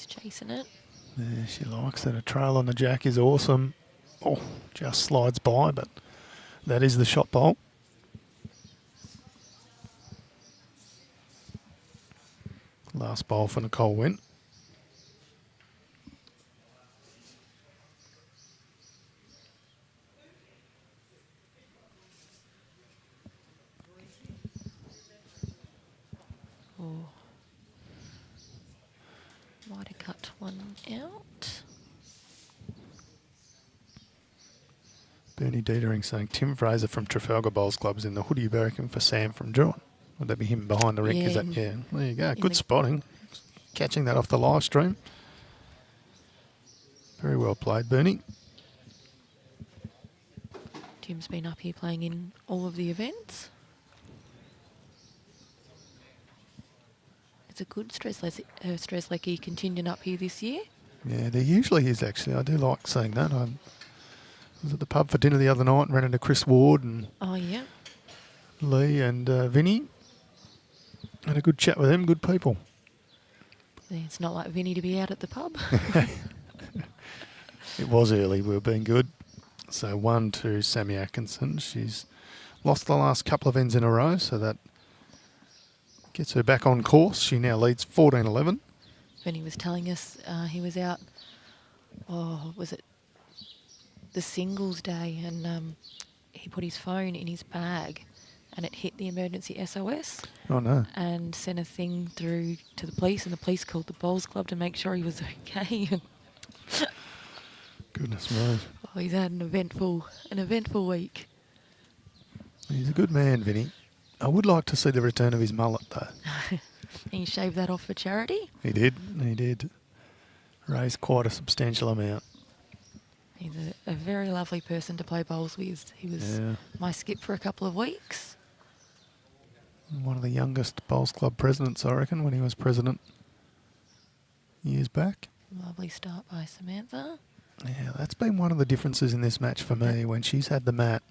Chasing it. Yeah, she likes that. A trail on the jack is awesome. Oh, just slides by, but that is the shot bowl. Last bowl for Nicholle Wendt. Oh. Might have cut one out. Bernie Dietering saying Tim Fraser from Trafalgar Bowls Club is in the hoodie barracking for Sam from Druin. Would that be him behind the rink? Yeah, Is that, yeah, there you go. Good spotting. Catching that off the live stream. Very well played, Bernie. Tim's been up here playing in all of the events. It's a good stress lecky contingent up here this year. Yeah, there usually is actually. I do like seeing that. I was at the pub for dinner the other night and ran into Chris Ward and Lee and Vinny. Had a good chat with them, good people. It's not like Vinny to be out at the pub. It was early, we were being good. So 1-2 Sammy Atkinson. She's lost the last couple of ends in a row, so that gets her back on course. She now leads 14-11. Vinny was telling us he was out, was it the singles day, and he put his phone in his bag and it hit the emergency SOS. Oh, no. And sent a thing through to the police, and the police called the bowls club to make sure he was okay. Goodness me. Oh, he's had an eventful week. He's a good man, Vinny. I would like to see the return of his mullet, though. He shaved that off for charity. He did. raised quite a substantial amount. He's a very lovely person to play bowls with. He was Yeah. my skip for a couple of weeks. One of the youngest bowls club presidents, I reckon, when he was president years back. Lovely start by Samantha. Yeah, that's been one of the differences in this match for me. When she's had the mat,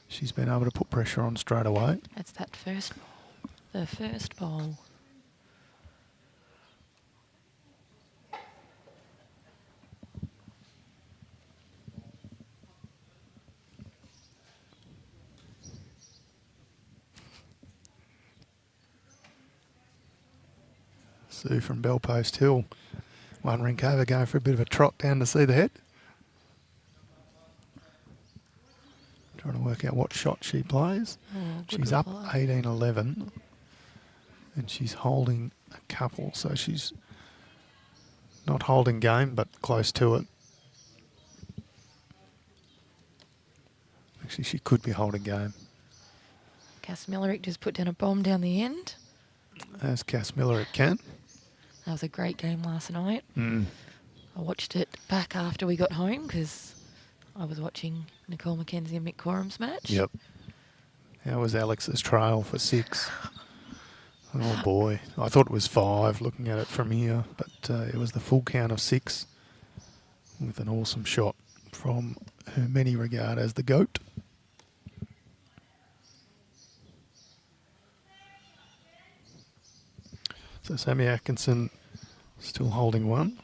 she's been able to put pressure on straight away. That's that first bowl. The first bowl. Sue from Bellpost Hill. One rink over, going for a bit of a trot down to see the head. Trying to work out what shot she plays. Oh, good She's up reply. 18-11 and she's holding a couple, so she's not holding game but close to it. Actually, she could be holding game. Cass Millerick just put down a bomb down the end. As Cass Miller it can. That was a great game last night. Mm. I watched it back after we got home because I was watching Nicholle McKenzie and Mick Corum's match. Yep. How was Alex's trail for 6? Oh boy, I thought it was 5 looking at it from here, but it was the full count of 6 with an awesome shot from who many regard as the GOAT. So Sammy Atkinson still holding one.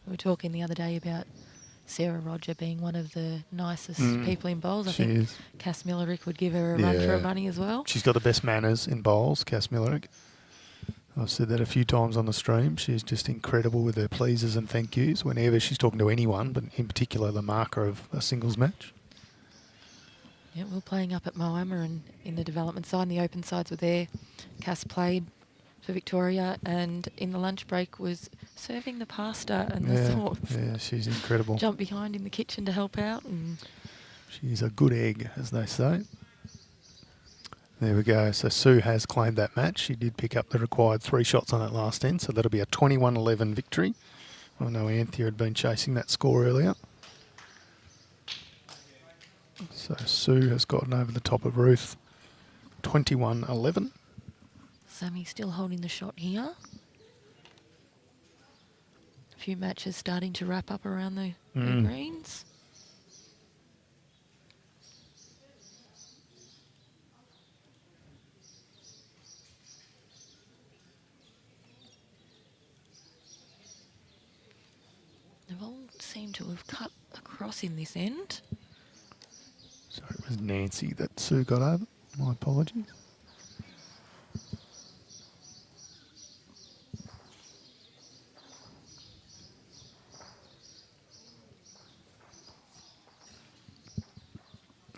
We were talking the other day about Sarah Roger being one of the nicest people in bowls. I She think is. Cass Millerick would give her a run for her Yeah. money as well. She's got the best manners in bowls, Cass Millerick. I've said that a few times on the stream. She's just incredible with her pleases and thank yous whenever she's talking to anyone, but in particular the marker of a singles match. Yeah, we were playing up at Moama and in the development side and the open sides were there. Cass played for Victoria and in the lunch break was serving the pasta and the sauce. Yeah, she's incredible. Jumped behind in the kitchen to help out. And She's a good egg, as they say. There we go. So Sue has claimed that match. She did pick up the required 3 shots on that last end, so that'll be a 21-11 victory. I know Anthea had been chasing that score earlier. So Sue has gotten over the top of Ruth, 21-11. Sammy still holding the shot here. A few matches starting to wrap up around the greens. They've all seemed to have cut across in this end. Sorry, it was Nancy that Sue got over. My apologies.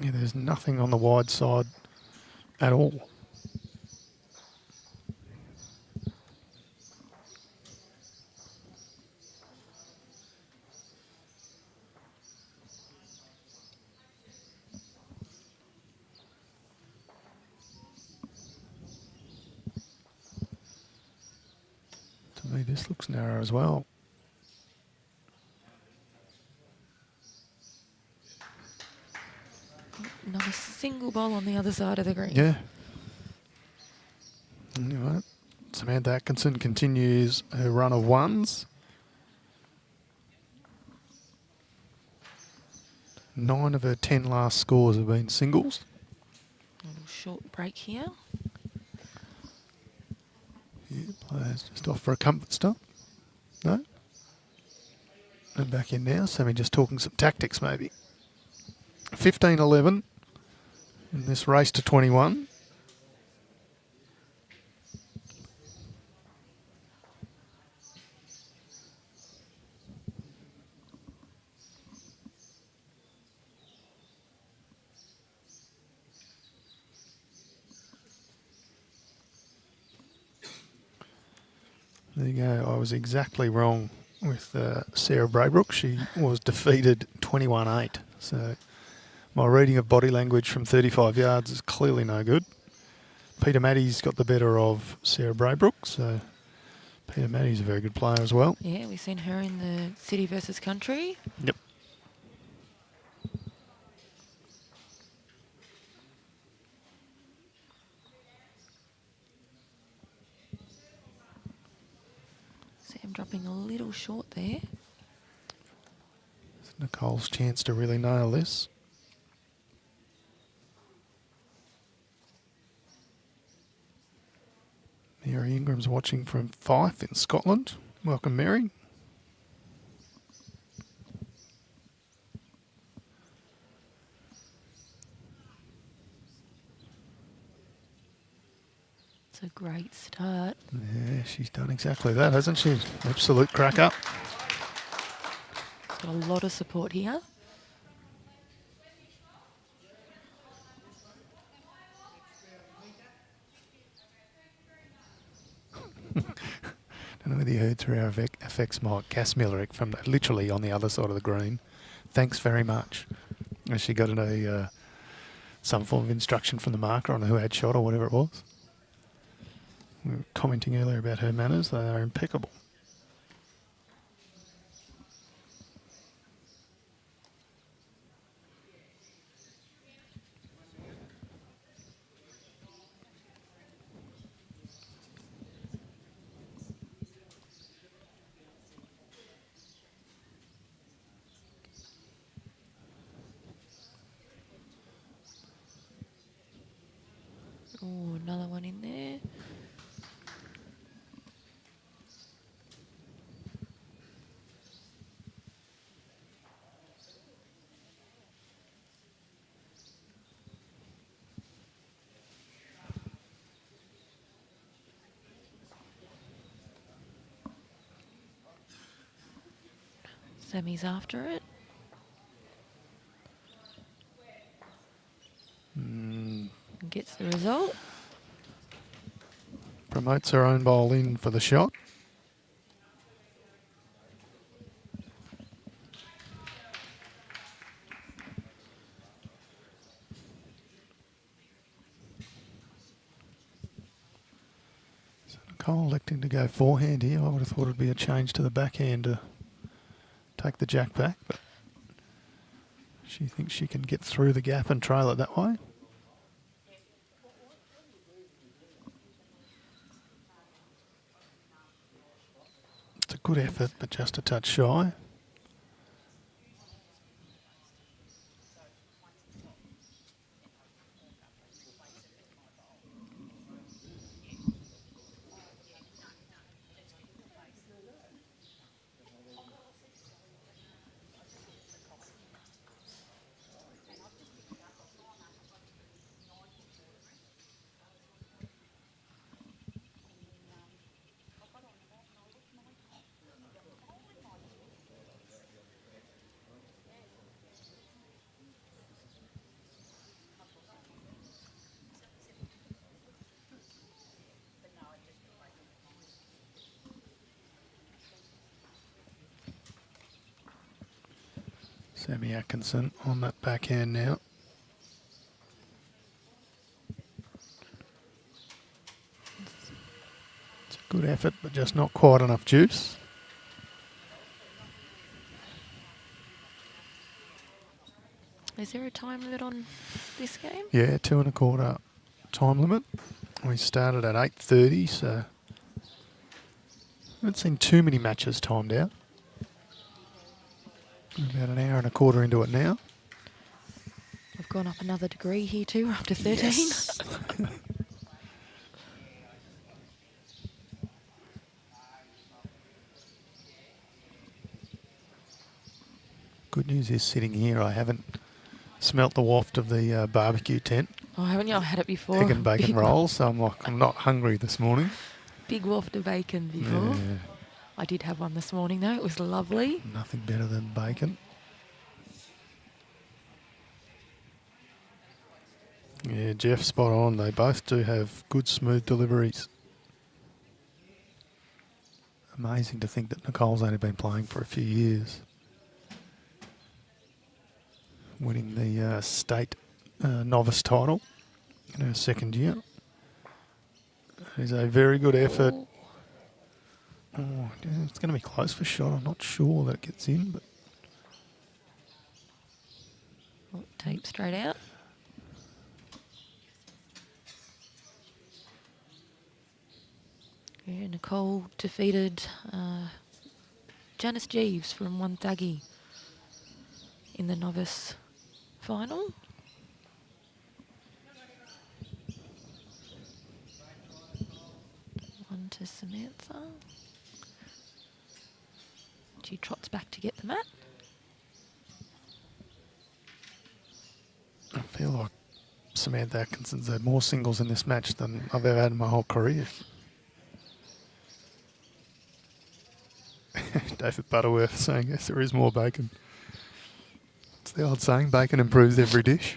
Yeah, there's nothing on the wide side at all. To me, this looks narrow as well. Not a single ball on the other side of the green. Yeah. Anyway, Samantha Atkinson continues her run of ones. 9 of her 10 last scores have been singles. A little short break here. Yeah, players just off for a comfort stop. No? And back in now. Sammy just talking some tactics maybe. 15-11 in this race to 21. There you go. I was exactly wrong with Sarah Braybrook. She was defeated 21-8. So my reading of body language from 35 yards is clearly no good. Peter Maddy's got the better of Sarah Braybrook, so Peter Maddy's a very good player as well. Yeah, we've seen her in the City versus Country. Yep. Sam dropping a little short there. It's Nichole's chance to really nail this. Mary Ingram's watching from Fife in Scotland. Welcome, Mary. It's a great start. Yeah, she's done exactly that, hasn't she? Absolute cracker. Got a lot of support here. I don't know whether you heard through our effects mic, Cass Millerick from literally on the other side of the green. Thanks very much. And she got some form of instruction from the marker on who had shot or whatever it was. We were commenting earlier about her manners. They are impeccable. Oh, another one in there. Sammy's after it. And gets the result. Promotes her own bowl in for the shot. So Nicholle electing to go forehand here. I would have thought it'd be a change to the backhand to take the jack back, but she thinks she can get through the gap and trail it that way. It's a good effort, but just a touch shy. Sammy Atkinson on that backhand now. It's a good effort, but just not quite enough juice. Is there a time limit on this game? Yeah, 2 1/4 time limit. We started at 8:30, so I haven't seen too many matches timed out. About an hour and a quarter into it now. We've gone up another degree here too, up to 13. Yes. Good news is sitting here, I haven't smelt the waft of the barbecue tent. Oh, haven't you? I've had it before. Egg and bacon Big rolls, so I'm not hungry this morning. Big waft of bacon before. Yeah, I did have one this morning though. It was lovely. nothing better than bacon. Yeah, Jeff, spot on. They both do have good, smooth deliveries. Amazing to think that Nichole's only been playing for a few years. Winning the state novice title in her second year. That is a very good effort. Oh. Oh, it's going to be close for shot. I'm not sure that it gets in, but Oh, tape straight out. Yeah, Nicholle defeated Janice Jeeves from Wonthaggi in the novice final. One to Samantha. She trots back to get the mat. I feel like Samantha Atkinson's had more singles in this match than I've ever had in my whole career. David Butterworth saying, yes, there is more bacon. It's the old saying, bacon improves every dish.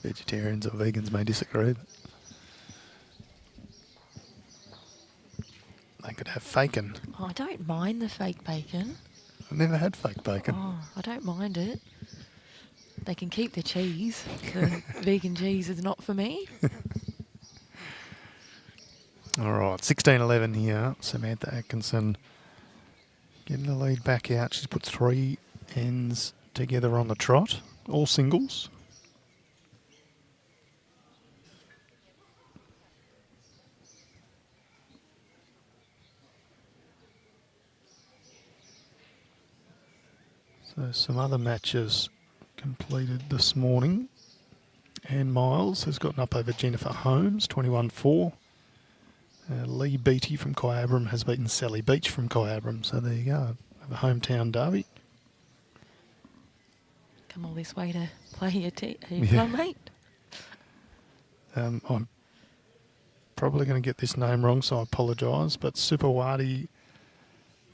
Vegetarians or vegans may disagree, but they could have fakin. Oh, I don't mind the fake bacon. I've never had fake bacon. Oh, I don't mind it. They can keep the cheese. The vegan cheese is not for me. All right, 16-11 here. Samantha Atkinson getting the lead back out. She's put 3 ends together on the trot, all singles. So some other matches completed this morning. Anne Miles has gotten up over Jennifer Holmes, 21-4. Lee Beattie from Kyabram has beaten Sally Beach from Kyabram. So there you go, have a hometown derby. Come all this way to play your Yeah. mate. I'm probably going to get this name wrong, so I apologise, but Supawati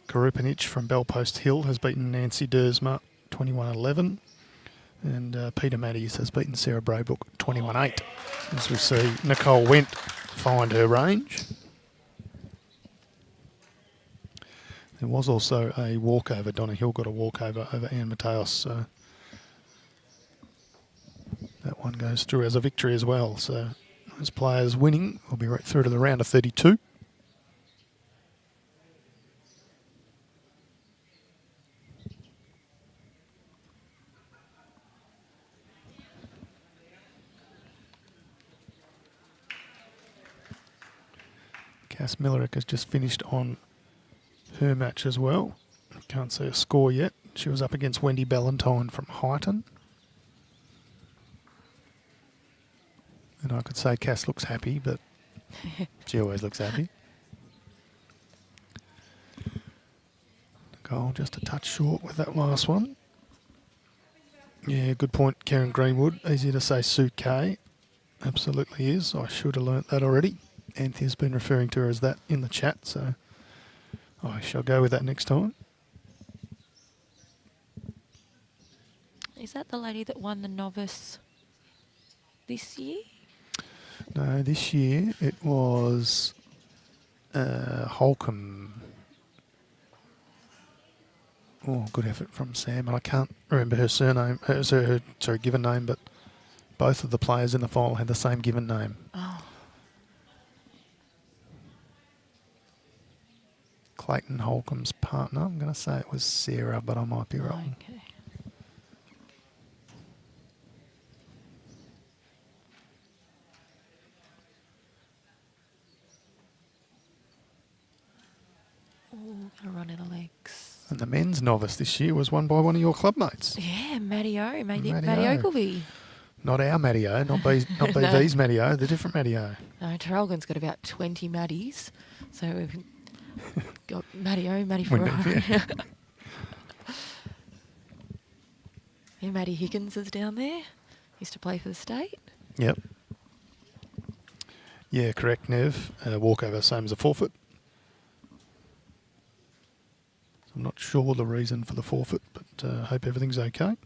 Karupinich from Bellpost Hill has beaten Nancy Dersma 21-11. And Peter Matties has beaten Sarah Braybrook 21-8. As we see Nicholle Wendt find her range. There was also a walkover. Donna Hill got a walkover over Anne Mateos, so that one goes through as a victory as well. So those players winning will be right through to the round of 32. Cass Millerick has just finished on her match as well. Can't see a score yet. She was up against Wendy Ballantyne from Highton. And I could say Cass looks happy, but she always looks happy. Goal just a touch short with that last one. Yeah, good point, Karen Greenwood. Easy to say Sue K. Absolutely is. I should have learnt that already. Anthea's been referring to her as that in the chat, so I shall go with that next time. Is that the lady that won the novice this year? No, this year it was Holcomb. Oh, good effort from Sam, and I can't remember her surname, her given name, but both of the players in the final had the same given name. Oh. Clayton Holcomb's partner. I'm going to say it was Sarah, but I might be wrong. Okay. Oh, gonna run out of legs. And the men's novice this year was won by one of your club mates. Yeah, Matty O, Matty Matty Ogleby. Not our Matty O, not BV's Matty O, the different Matty O. No, Traralgon's got about 20 Maddies, so we've got Matty O, Matty Wendt, Ferrari. yeah. Yeah, Matty Higgins is down there. Used to play for the state. Yep. Yeah, correct, Nev. Walkover, same as a forfeit. I'm not sure the reason for the forfeit, but hope everything's okay.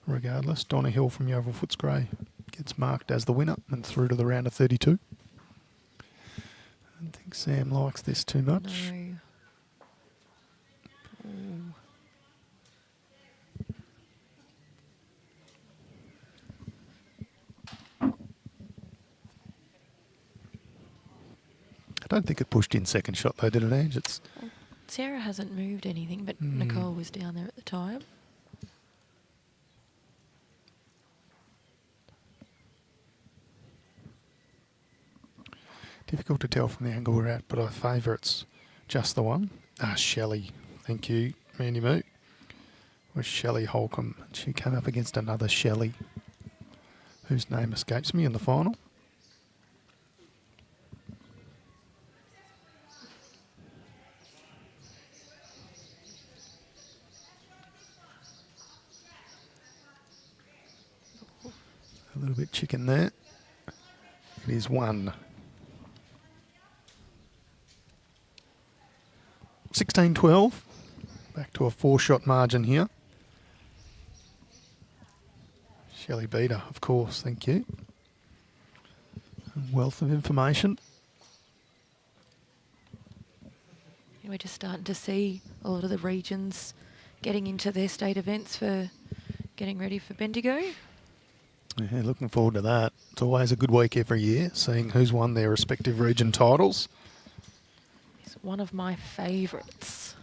Regardless, Donna Hill from Yeovil Footscray gets marked as the winner and through to the round of 32. I don't think Sam likes this too much. No. Oh. don't think it pushed in second shot though, did it, Ange? It's Sarah hasn't moved anything, but Nicholle was down there at the time. difficult to tell from the angle we're at, but I favour it's just the one. Shelley. Thank you, Mandy Moo. Was Shelley Holcomb. She came up against another Shelley, whose name escapes me in the final. A little bit chicken there. It is 1. 16-12. Back to a 4-shot margin here. Shelley Beater, of course, thank you. A wealth of information. We're just starting to see a lot of the regions getting into their state events for getting ready for Bendigo. Yeah, looking forward to that. It's always a good week every year, seeing who's won their respective region titles. It's one of my favourites.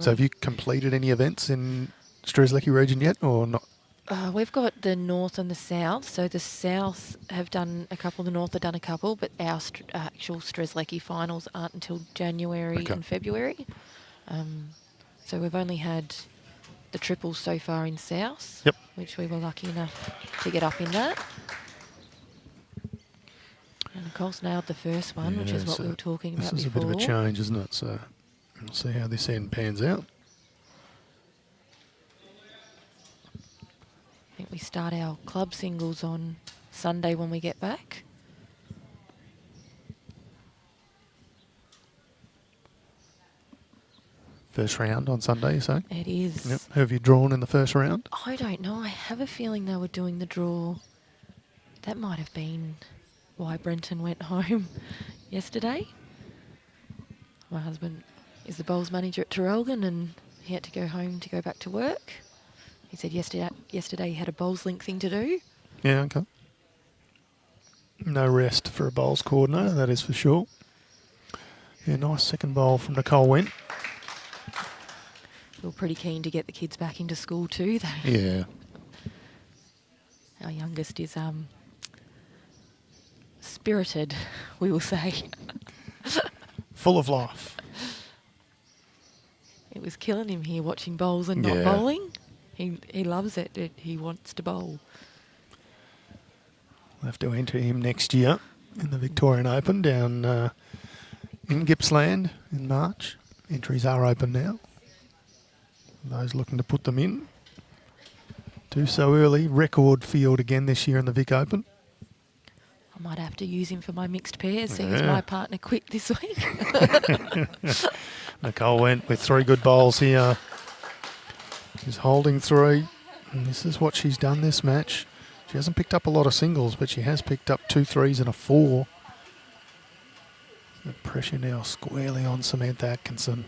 So have you completed any events in Strzelecki region yet, or not? We've got the north and the south. So the south have done a couple, the north have done a couple, but our actual Strzelecki finals aren't until January and February. So we've only had the triples so far in south, which we were lucky enough to get up in that. And Nichole's nailed the first one, which is what we were talking about before. This is a bit of a change, isn't it? So we'll see how this end pans out. I think we start our club singles on Sunday when we get back. First round on Sunday, you say? It is. Yep. Who have you drawn in the first round? I don't know. I have a feeling they were doing the draw. That might have been why Brenton went home yesterday. My husband is the bowls manager at Terrelgan and he had to go home to go back to work. He said yesterday he had a bowls link thing to do. Yeah, okay. No rest for a bowls coordinator, that is for sure. Yeah, nice second bowl from Nicholle Wendt. We were pretty keen to get the kids back into school too. Yeah. Our youngest is spirited, we will say. Full of life. It was killing him here watching bowls and not bowling. He loves it. He wants to bowl. We'll have to enter him next year in the Victorian Open down in Gippsland in March. Entries are open now. Those looking to put them in. Do so early. Record field again this year in the Vic Open. I might have to use him for my mixed pairs, seeing as my partner quit this week. Nicholle Wendt with 3 good bowls here. She's holding 3. And this is what she's done this match. She hasn't picked up a lot of singles, but she has picked up 2 threes and a 4. The pressure now squarely on Samantha Atkinson.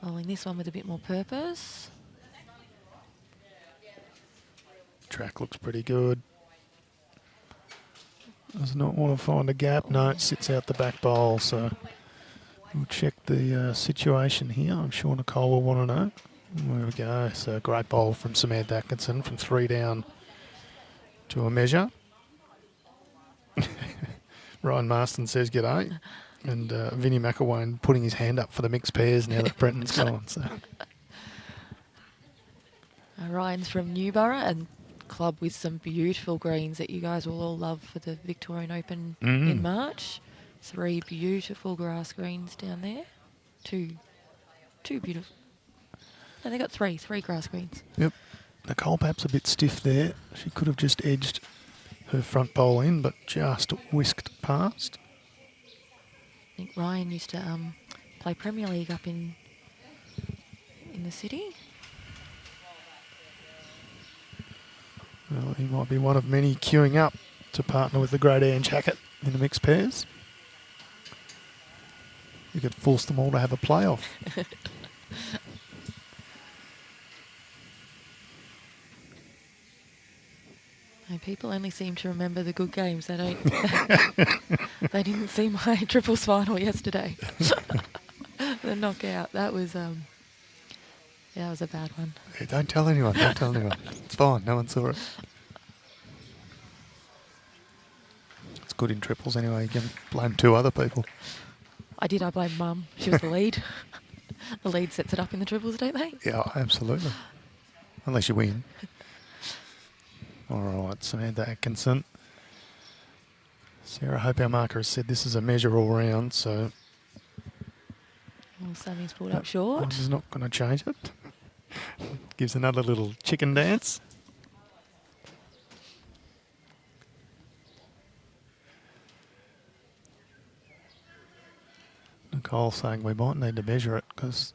Bowling this one with a bit more purpose. Track looks pretty good. Does not want to find a gap. No, it sits out the back bowl. So we'll check the situation here. I'm sure Nicholle will want to know. There we go. So great bowl from Samantha Atkinson from 3 down to a measure. Ryan Marston says g'day. And Vinnie McElwain putting his hand up for the mixed pairs now that Brenton's gone. So. Ryan's from Newborough and club with some beautiful greens that you guys will all love for the Victorian Open in March. 3 beautiful grass greens down there. 2 beautiful. No, they got 3 grass greens. Yep. Nicholle perhaps a bit stiff there. She could have just edged her front bowl in, but just whisked past. I think Ryan used to play Premier League up in the city. Well, he might be one of many queuing up to partner with the great Ange Hackett in the mixed pairs. You could force them all to have a playoff. And people only seem to remember the good games. They don't. They didn't see my triples final yesterday. The knockout. That was yeah, that was a bad one. Yeah, don't tell anyone. Don't tell anyone. It's fine. No one saw it. It's good in triples anyway. You can blame 2 other people. I blame Mum. She was the lead. The lead sets it up in the triples, don't they? Yeah, absolutely. Unless you win. All right, Samantha Atkinson. Sarah, I hope our marker has said this is a measure all round, so... Well, Sammy's pulled up short. I'm just not going to change it. Gives another little chicken dance. Nicholle saying we might need to measure it because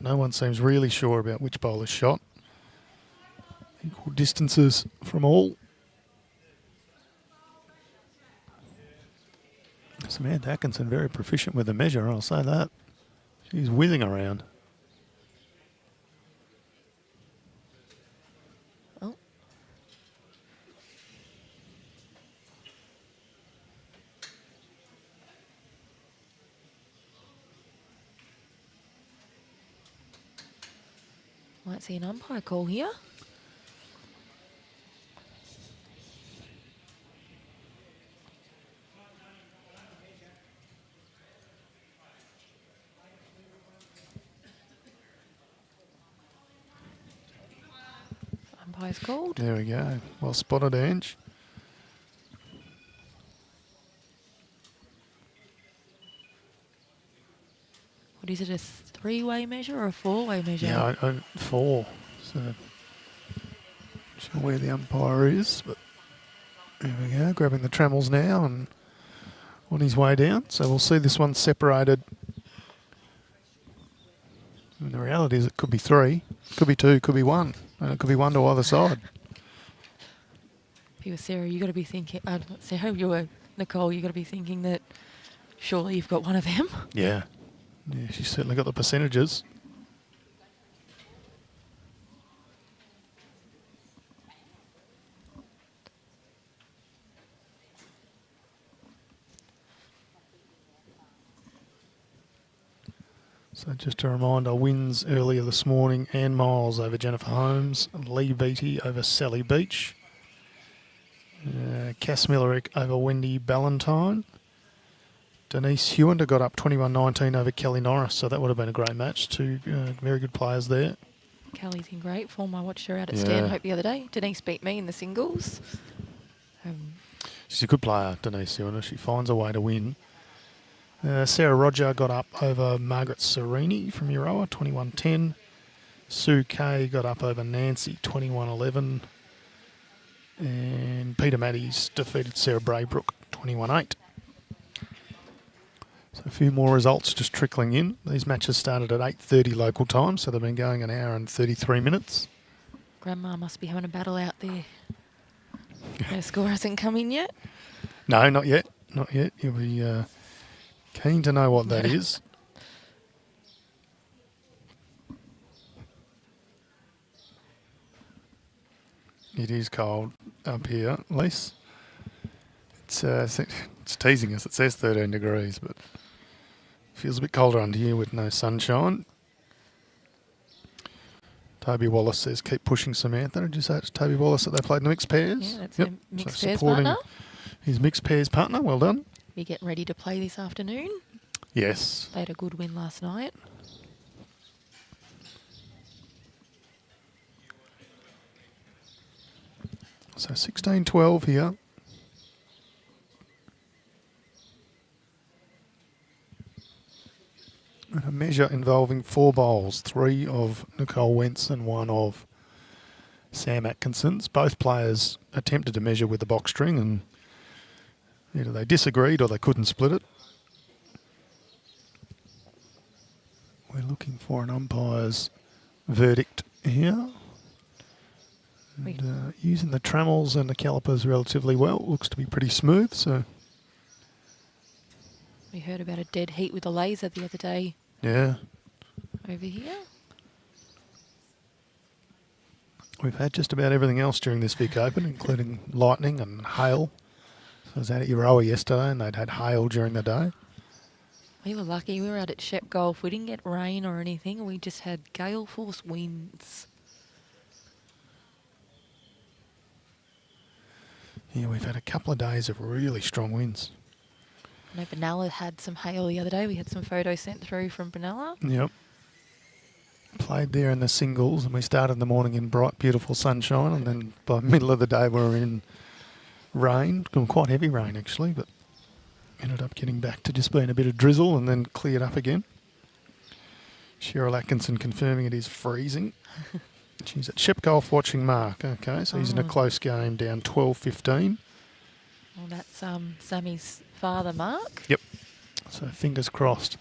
no one seems really sure about which bowler's shot. Equal distances from all. Samantha Atkinson very proficient with the measure, I'll say that. She's whizzing around. Oh. Might see an umpire call here. Umpire's called. There we go. Well spotted, Ange. What is it, a 3-way measure or a 4-way measure? Yeah, 4. So, not sure where the umpire is, but there we go. Grabbing the trammels now and on his way down. So we'll see this one separated. And the reality is it could be 3, could be 2, could be 1. And it could be 1 to either side. If you were Sarah, you got to be thinking. Sarah, you were Nicholle. You got to be thinking that surely you've got one of them. Yeah. Yeah, she's certainly got the percentages. So just a reminder, wins earlier this morning, Anne Miles over Jennifer Holmes, Lee Beattie over Sally Beach, Cass Millerick over Wendy Ballantyne, Denise Hewender got up 21-19 over Kelly Norris, so that would have been a great match. 2 very good players there. Kelly's in great form. I watched her out at Stanhope the other day. Denise beat me in the singles. She's a good player, Denise Hewender. She finds a way to win. Sarah Roger got up over Margaret Serini from Euroa, 21-10. Sue Kay got up over Nancy, 21-11. And Peter Matties defeated Sarah Braybrook, 21-8. So a few more results just trickling in. These matches started at 8:30 local time, so they've been going an hour and 33 minutes. Grandma must be having a battle out there. Her score hasn't come in yet? No, not yet. Not yet. You'll be keen to know what that is. It is cold up here, Lise. It's teasing us. It says 13 degrees, but feels a bit colder under here with no sunshine. Toby Wallace says, keep pushing Samantha. Did you say it's Toby Wallace that they played in the mixed pairs? Yeah, that's a mixed pairs partner. His mixed pairs partner. Well done. You getting ready to play this afternoon? Yes. They had a good win last night. So 16-12 here. And a measure involving 4 bowls, 3 of Nicholle Wendt's and 1 of Sam Atkinson's. Both players attempted to measure with the box string and either they disagreed or they couldn't split it. We're looking for an umpire's verdict here. And, using the trammels and the calipers relatively well. Looks to be pretty smooth. So we heard about a dead heat with a laser the other day. Yeah. Over here. We've had just about everything else during this Vic Open, including lightning and hail. So I was out at Euroa yesterday and they'd had hail during the day. We were lucky. We were out at Shep Golf. We didn't get rain or anything. We just had gale force winds. Yeah, we've had a couple of days of really strong winds. I know Benalla had some hail the other day. We had some photos sent through from Benalla. Yep. Played there in the singles and we started the morning in bright, beautiful sunshine, and then by the middle of the day we were in rain, quite heavy rain actually, but ended up getting back to just being a bit of drizzle and then cleared up again. Sherwill Atkinson confirming it is freezing. She's at Shep Golf watching Mark. Okay, so he's in a close game down 12-15. Well, that's Sammy's father, Mark. Yep. So fingers crossed.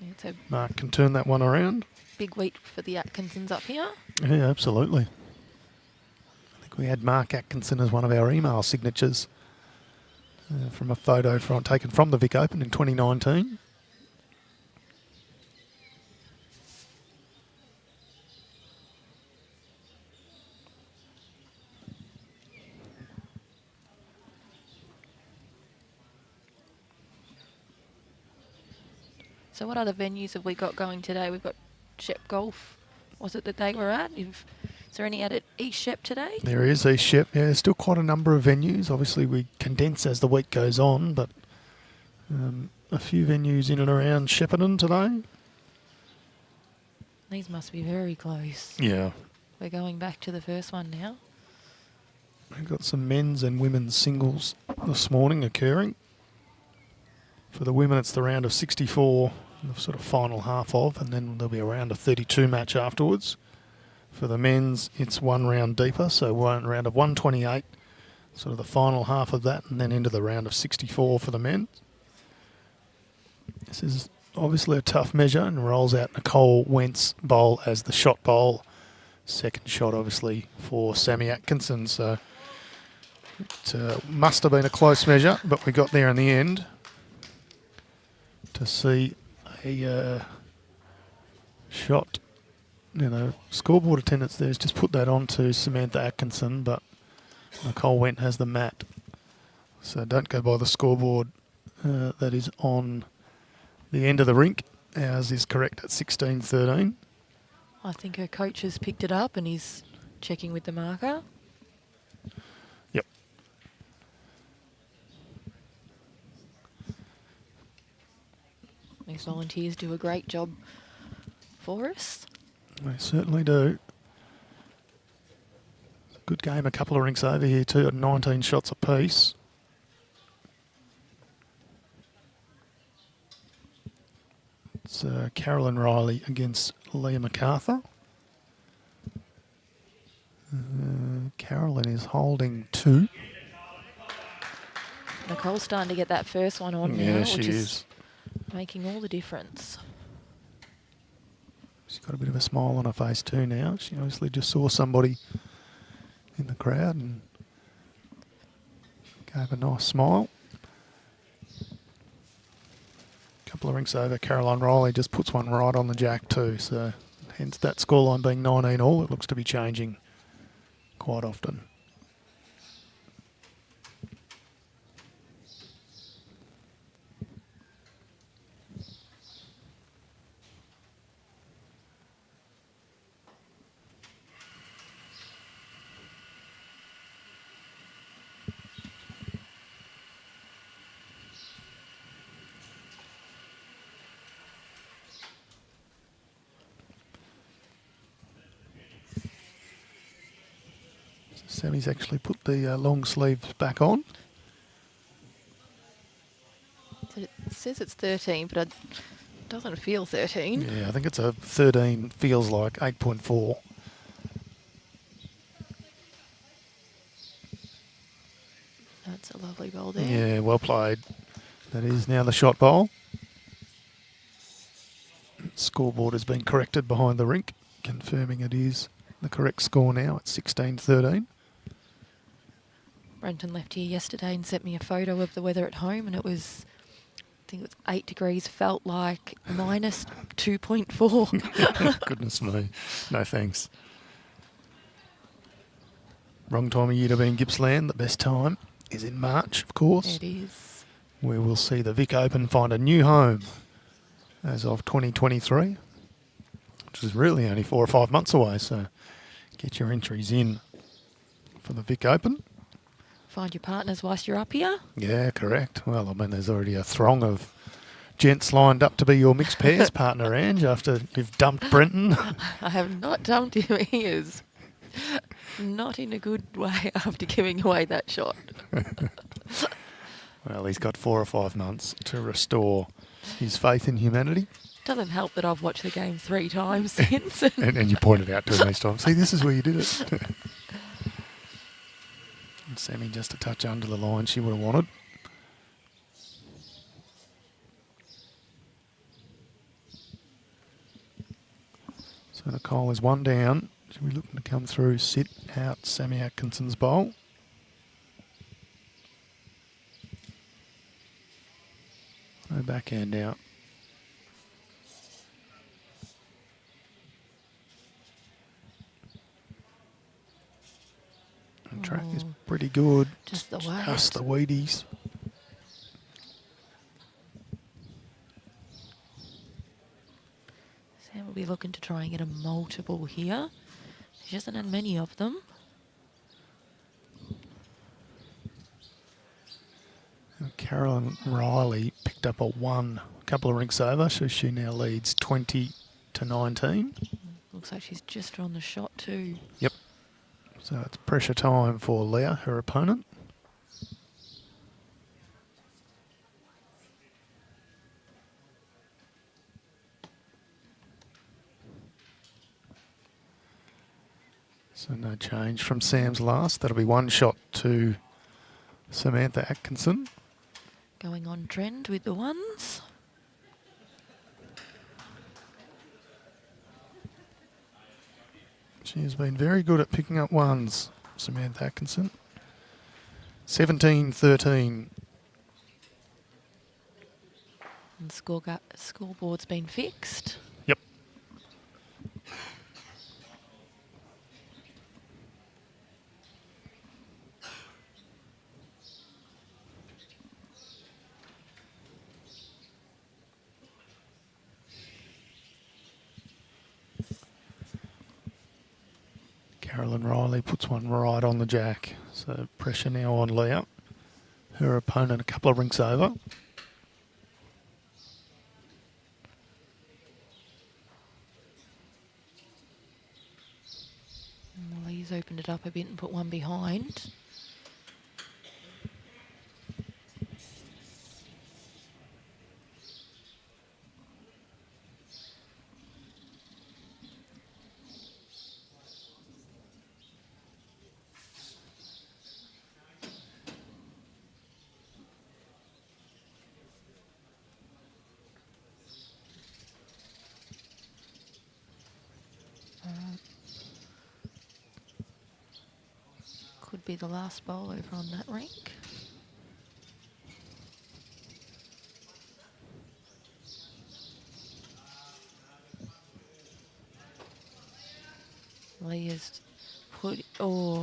Yeah, it's a Mark can turn that one around. big week for the Atkinsons up here. Yeah, absolutely. I think we had Mark Atkinson as one of our email signatures from a photo taken from the Vic Open in 2019. So what other venues have we got going today? We've got Shep Golf. Was it that they were at? Is there any out at East Shep today? There is East Shep. Yeah, there's still quite a number of venues. Obviously, we condense as the week goes on, but a few venues in and around Shepparton today. These must be very close. Yeah. We're going back to the first one now. We've got some men's and women's singles this morning occurring. For the women, it's the round of 64, the sort of final half of, and then there'll be a round of 32 match afterwards. For the men's, it's one round deeper, so one round of 128, sort of the final half of that, and then into the round of 64 for the men. This is obviously a tough measure and rolls out Nicholle Wendt's bowl as the shot bowl. Second shot, obviously, for Sammy Atkinson, so it must have been a close measure, but we got there in the end. To see a shot, scoreboard attendance there has just put that on to Samantha Atkinson, but Nicholle Wendt has the mat. So don't go by the scoreboard that is on the end of the rink. Ours is correct at 16-13. I think her coach has picked it up and he's checking with the marker. Yep. These volunteers do a great job for us. They certainly do. Good game, a couple of rinks over here too, at 19 shots apiece. It's Carolyn Riley against Leah MacArthur. Carolyn is holding 2. Nicole's starting to get that first one on Yeah, now, she which is. is making all the difference. She's got a bit of a smile on her face too now. She obviously just saw somebody in the crowd and gave a nice smile. Couple of rinks over, Caroline Riley just puts one right on the jack too, so hence that scoreline being 19 all. It looks to be changing quite often. Sammy's actually put the long sleeves back on. It says it's 13, but it doesn't feel 13. Yeah, I think it's a 13, feels like 8.4. That's a lovely bowl there. Yeah, well played. That is now the shot bowl. Scoreboard has been corrected behind the rink, confirming it is the correct score now at 16-13. Brenton left here yesterday and sent me a photo of the weather at home, and it was, I think it was 8 degrees, felt like minus 2.4. Goodness me. No thanks. Wrong time of year to be in Gippsland. The best time is in March, of course. It is. We will see the Vic Open find a new home as of 2023, which is really only 4 or 5 months away. So get your entries in for the Vic Open. Find your partners whilst you're up here. Yeah, correct. Well, I mean, there's already a throng of gents lined up to be your mixed pairs partner, Ange, after you've dumped Brenton. I have not dumped him. He is not in a good way after giving away that shot. Well, he's got 4 or 5 months to restore his faith in humanity. Doesn't help that I've watched the game 3 times since. And you pointed out to him each time, see, this is where you did it. And Sammy just a touch under the line she would have wanted. So Nicholle is 1 down. She'll be looking to come through, sit out Sammy Atkinson's bowl. No backhand out. The track is pretty good. Just the weight. Just the Wheaties. Sam will be looking to try and get a multiple here. She hasn't had many of them. Carolyn Riley picked up a 1 a couple of rinks over, so she now leads 20-19. Looks like she's just on the shot too. Yep. So it's pressure time for Leah, her opponent. So no change from Sam's last. That'll be 1 shot to Samantha Atkinson. Going on trend with the ones. She has been very good at picking up ones, Samantha Atkinson. 17-13. And scoreboard's been fixed. Yep. Carolyn Riley puts one right on the jack. So pressure now on Leah. Her opponent a couple of rinks over. Well, he's opened it up a bit and put one behind. Could be the last bowl over on that rink. Leah's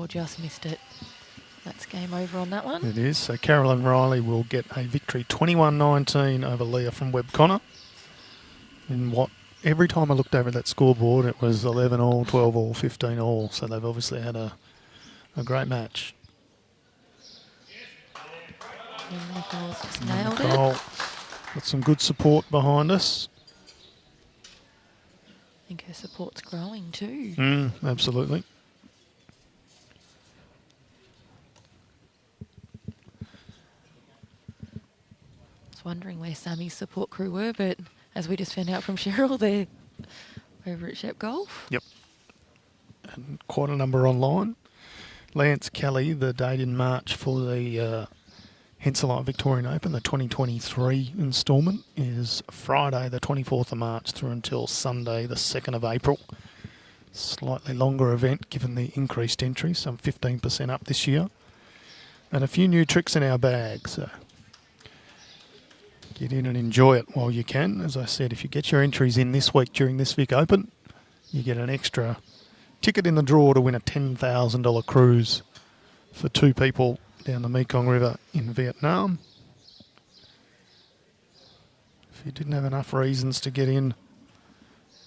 just missed it. That's game over on that one. It is. So Carolyn Riley will get a victory 21-19 over Leah from Webb Connor. In what, every time I looked over that scoreboard, it was 11 all, 12 all, 15 all. So they've obviously had a great match. And Nicholle's just nailed Nicholle it. got some good support behind us. I think her support's growing too. Absolutely. I was wondering where Sammy's support crew were, but as we just found out from Sherwill, they're over at Shep Golf. Yep. And quite a number online. Lance Kelly, the date in March for the Henselite Victorian Open, the 2023 instalment, is Friday the 24th of March through until Sunday the 2nd of April. Slightly longer event given the increased entry, some 15% up this year. And a few new tricks in our bag, so get in and enjoy it while you can. As I said, if you get your entries in this week during this Vic Open, you get an extra ticket in the draw to win a $10,000 cruise for 2 people down the Mekong River in Vietnam. If you didn't have enough reasons to get in,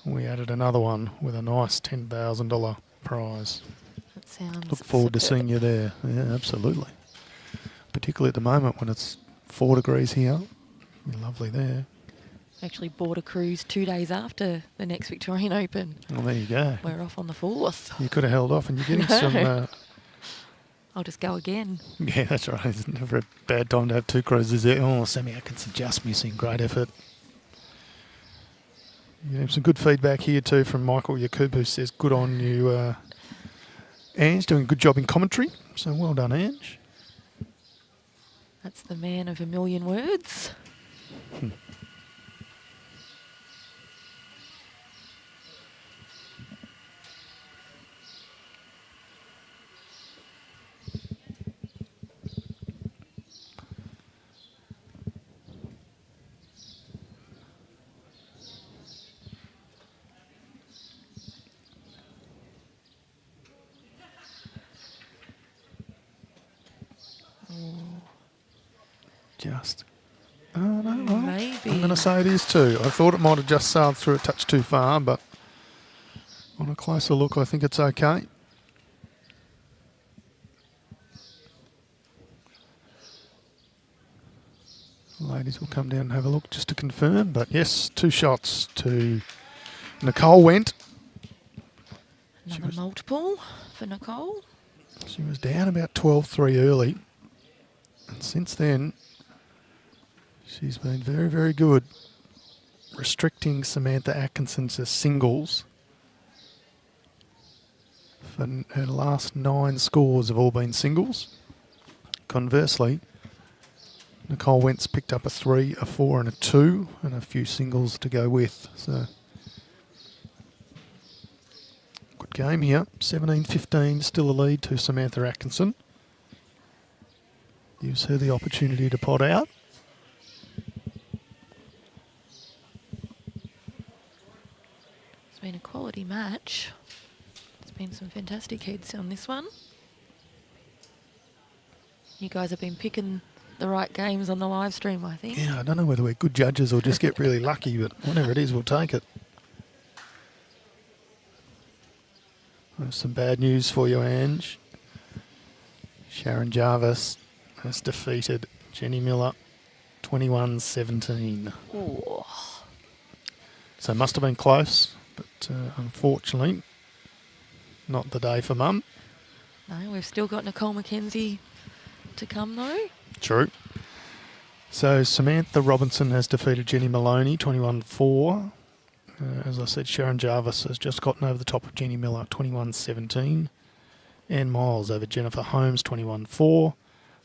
we added another one with a nice $10,000 prize. That sounds Look forward to superb. seeing you there. Yeah, absolutely. Particularly at the moment when it's 4 degrees here. Be lovely there. Actually bought a cruise 2 days after the next Victorian Open. Well, there you go. We're off on the 4th. You could have held off and you're getting some... I'll just go again. yeah, that's right. It's never a bad time to have 2 cruises there. Oh, Sammy Atkinson just missing. Great effort. You have some good feedback here too from Michael Yacoub, who says, good on you, Ange, doing a good job in commentary. So well done, Ange. That's the man of a million words. Just. Oh, no, well, Maybe. I'm going to say it is too. I thought it might have just sailed through a touch too far, but on a closer look, I think it's okay. Ladies will come down and have a look just to confirm, but yes, 2 shots to Nicholle Wendt. Another multiple for Nicholle. She was down about 12-3 early, and since then she's been very, very good, restricting Samantha Atkinson to singles. For her last 9 scores have all been singles. Conversely, Nicholle Wendt's picked up a 3, a 4 and a 2 and a few singles to go with. So good game here. 17-15, still a lead to Samantha Atkinson. Gives her the opportunity to pot out. It's been a quality match. There's been some fantastic heads on this one. You guys have been picking the right games on the live stream, I think. Yeah, I don't know whether we're good judges or just get really lucky, but whatever it is, we'll take it. There's some bad news for you, Ange. Sharon Jarvis has defeated Jenny Miller 21-17. Ooh. So must have been close, but unfortunately, not the day for Mum. No, we've still got Nicole McKenzie to come though. True. So Samantha Robinson has defeated Jenny Maloney 21-4. As I said, Sharon Jarvis has just gotten over the top of Jenny Miller 21-17. Anne Miles over Jennifer Holmes 21-4.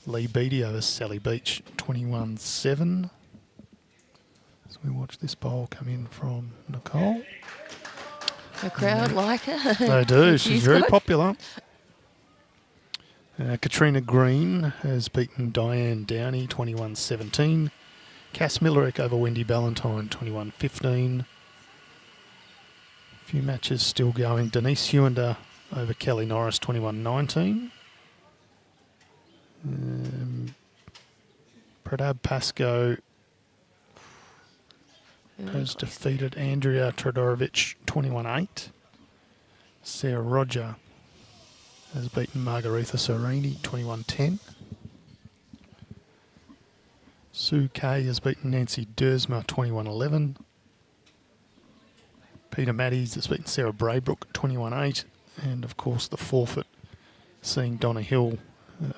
Lee Beattie over Sally Beach 21-7. As we watch this bowl come in from Nicholle. The crowd like her. They do. She's She's very good. popular. Katrina Green has beaten Diane Downey 21-17. Cass Millerick over Wendy Ballantyne 21-15. A few matches still going. Denise Hewender over Kelly Norris 21-19. Pradab Pascoe has defeated Andrea Todorovic 21-8. Sarah Roger has beaten Margaretha Serini 21-10. Sue Kay has beaten Nancy Dersma 21-11. Peter Matties has beaten Sarah Braybrook 21-8. And of course the forfeit seeing Donna Hill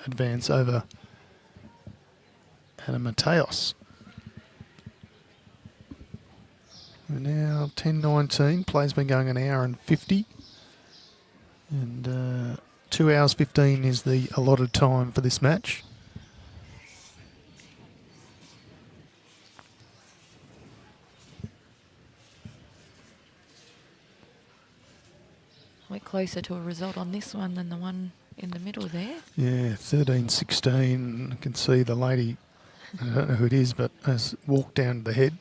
advance over Anna Mateos. We're now 10:19. Play's been going an hour and 50. And 2 hours 15 is the allotted time for this match. We're closer to a result on this one than the one in the middle there. Yeah, 13-16. I can see the lady, I don't know who it is, but has walked down to the head.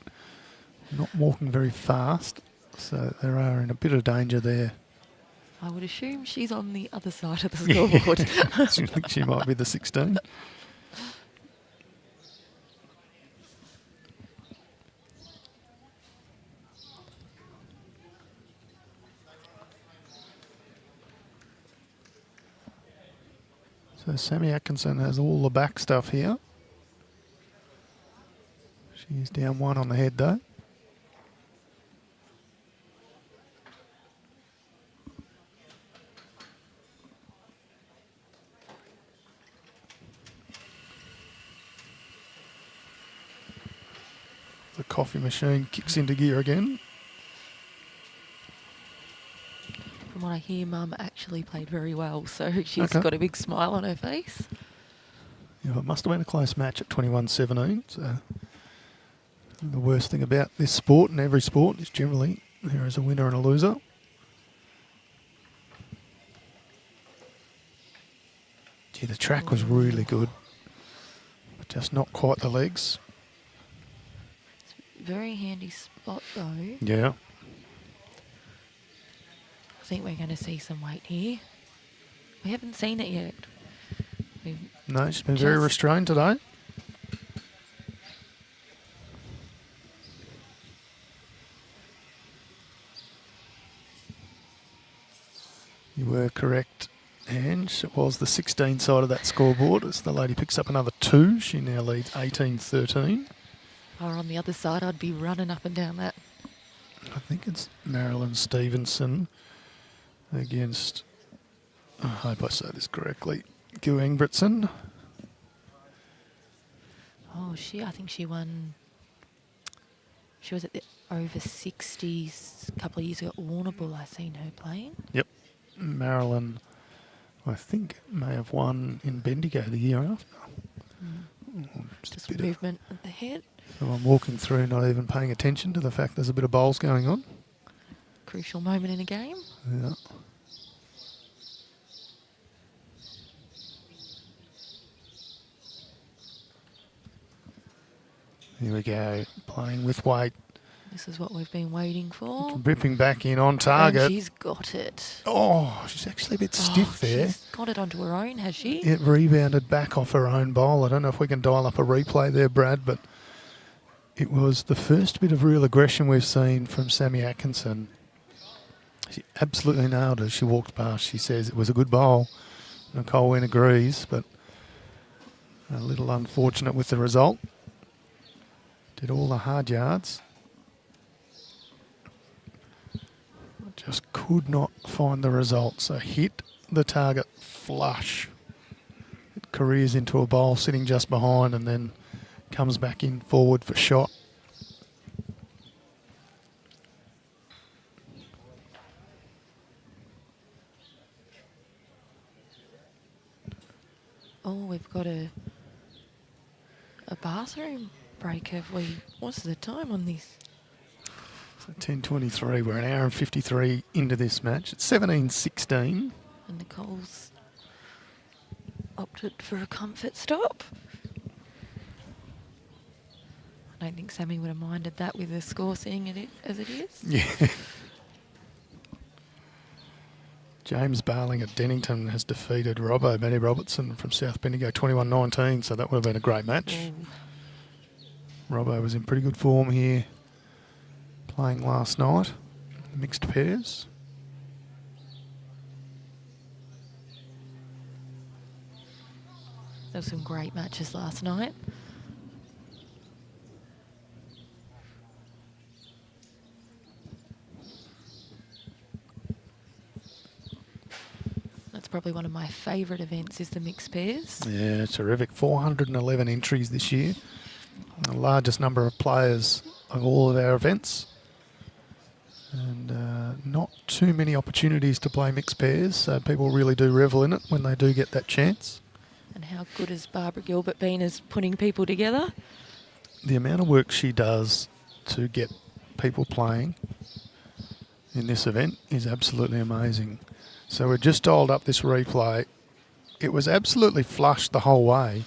Not walking very fast, so they are in a bit of danger there. I would assume she's on the other side of the scoreboard. I think she might be the 16. So Sammy Atkinson has all the back stuff here. She's down 1 on the head though. The coffee machine kicks into gear again. From what I hear, Mum actually played very well, so she's Okay. got a big smile on her face. Yeah, it must have been a close match at 21-17. So the worst thing about this sport and every sport is generally there is a winner and a loser. Gee, the track was really good, but just not quite the legs. Very handy spot though. Yeah. I think we're going to see some weight here. We haven't seen it yet. We've No, she's been very Just- restrained today. You were correct, Ange. It was the 16 side of that scoreboard as the lady picks up another 2. She now leads 18-13. If I were on the other side, I'd be running up and down that. I think it's Marilyn Stevenson against, I hope I say this correctly, Gu Ingebrigtsen. Oh, I think she won. She was at the over 60s a couple of years ago at Warrnambool. I seen her playing. Yep. Marilyn, I think, may have won in Bendigo the year after. Just a bit of- movement at the head. So I'm walking through not even paying attention to the fact there's a bit of bowls going on. Crucial moment in a game. Yeah. Here we go, playing with weight, This is what we've been waiting for. ripping back in on target. And she's got it. Oh, she's actually a bit stiff there. She's got it onto her own, has she? It rebounded back off her own bowl. I don't know if we can dial up a replay there, Brad, but it was the first bit of real aggression we've seen from Sammy Atkinson. She absolutely nailed it. She walked past. She says it was a good bowl. Nicholle Wendt agrees, but a little unfortunate with the result. Did all the hard yards. Just could not find the result. So hit the target flush. It careers into a bowl sitting just behind and then comes back in forward for shot. Oh, we've got a bathroom break, have we? What's the time on this? So 10:23. We're an hour and 53 into this match. It's 17-16. And Nicole's opted for a comfort stop. I don't think Sammy would have minded that with the score sitting as it is. Yeah. James Barling at Dennington has defeated Benny Robertson from South Bendigo 21-19, so that would have been a great match. Oh, Robbo was in pretty good form here, playing last night, mixed pairs. there were some great matches last night. That's probably one of my favourite events is the mixed pairs. Yeah, terrific. 411 entries this year. The largest number of players of all of our events. And not too many opportunities to play mixed pairs, so people really do revel in it when they do get that chance. And how good has Barbara Gilbert been as putting people together? The amount of work she does to get people playing in this event is absolutely amazing. So we've just dialed up this replay. It was absolutely flush the whole way,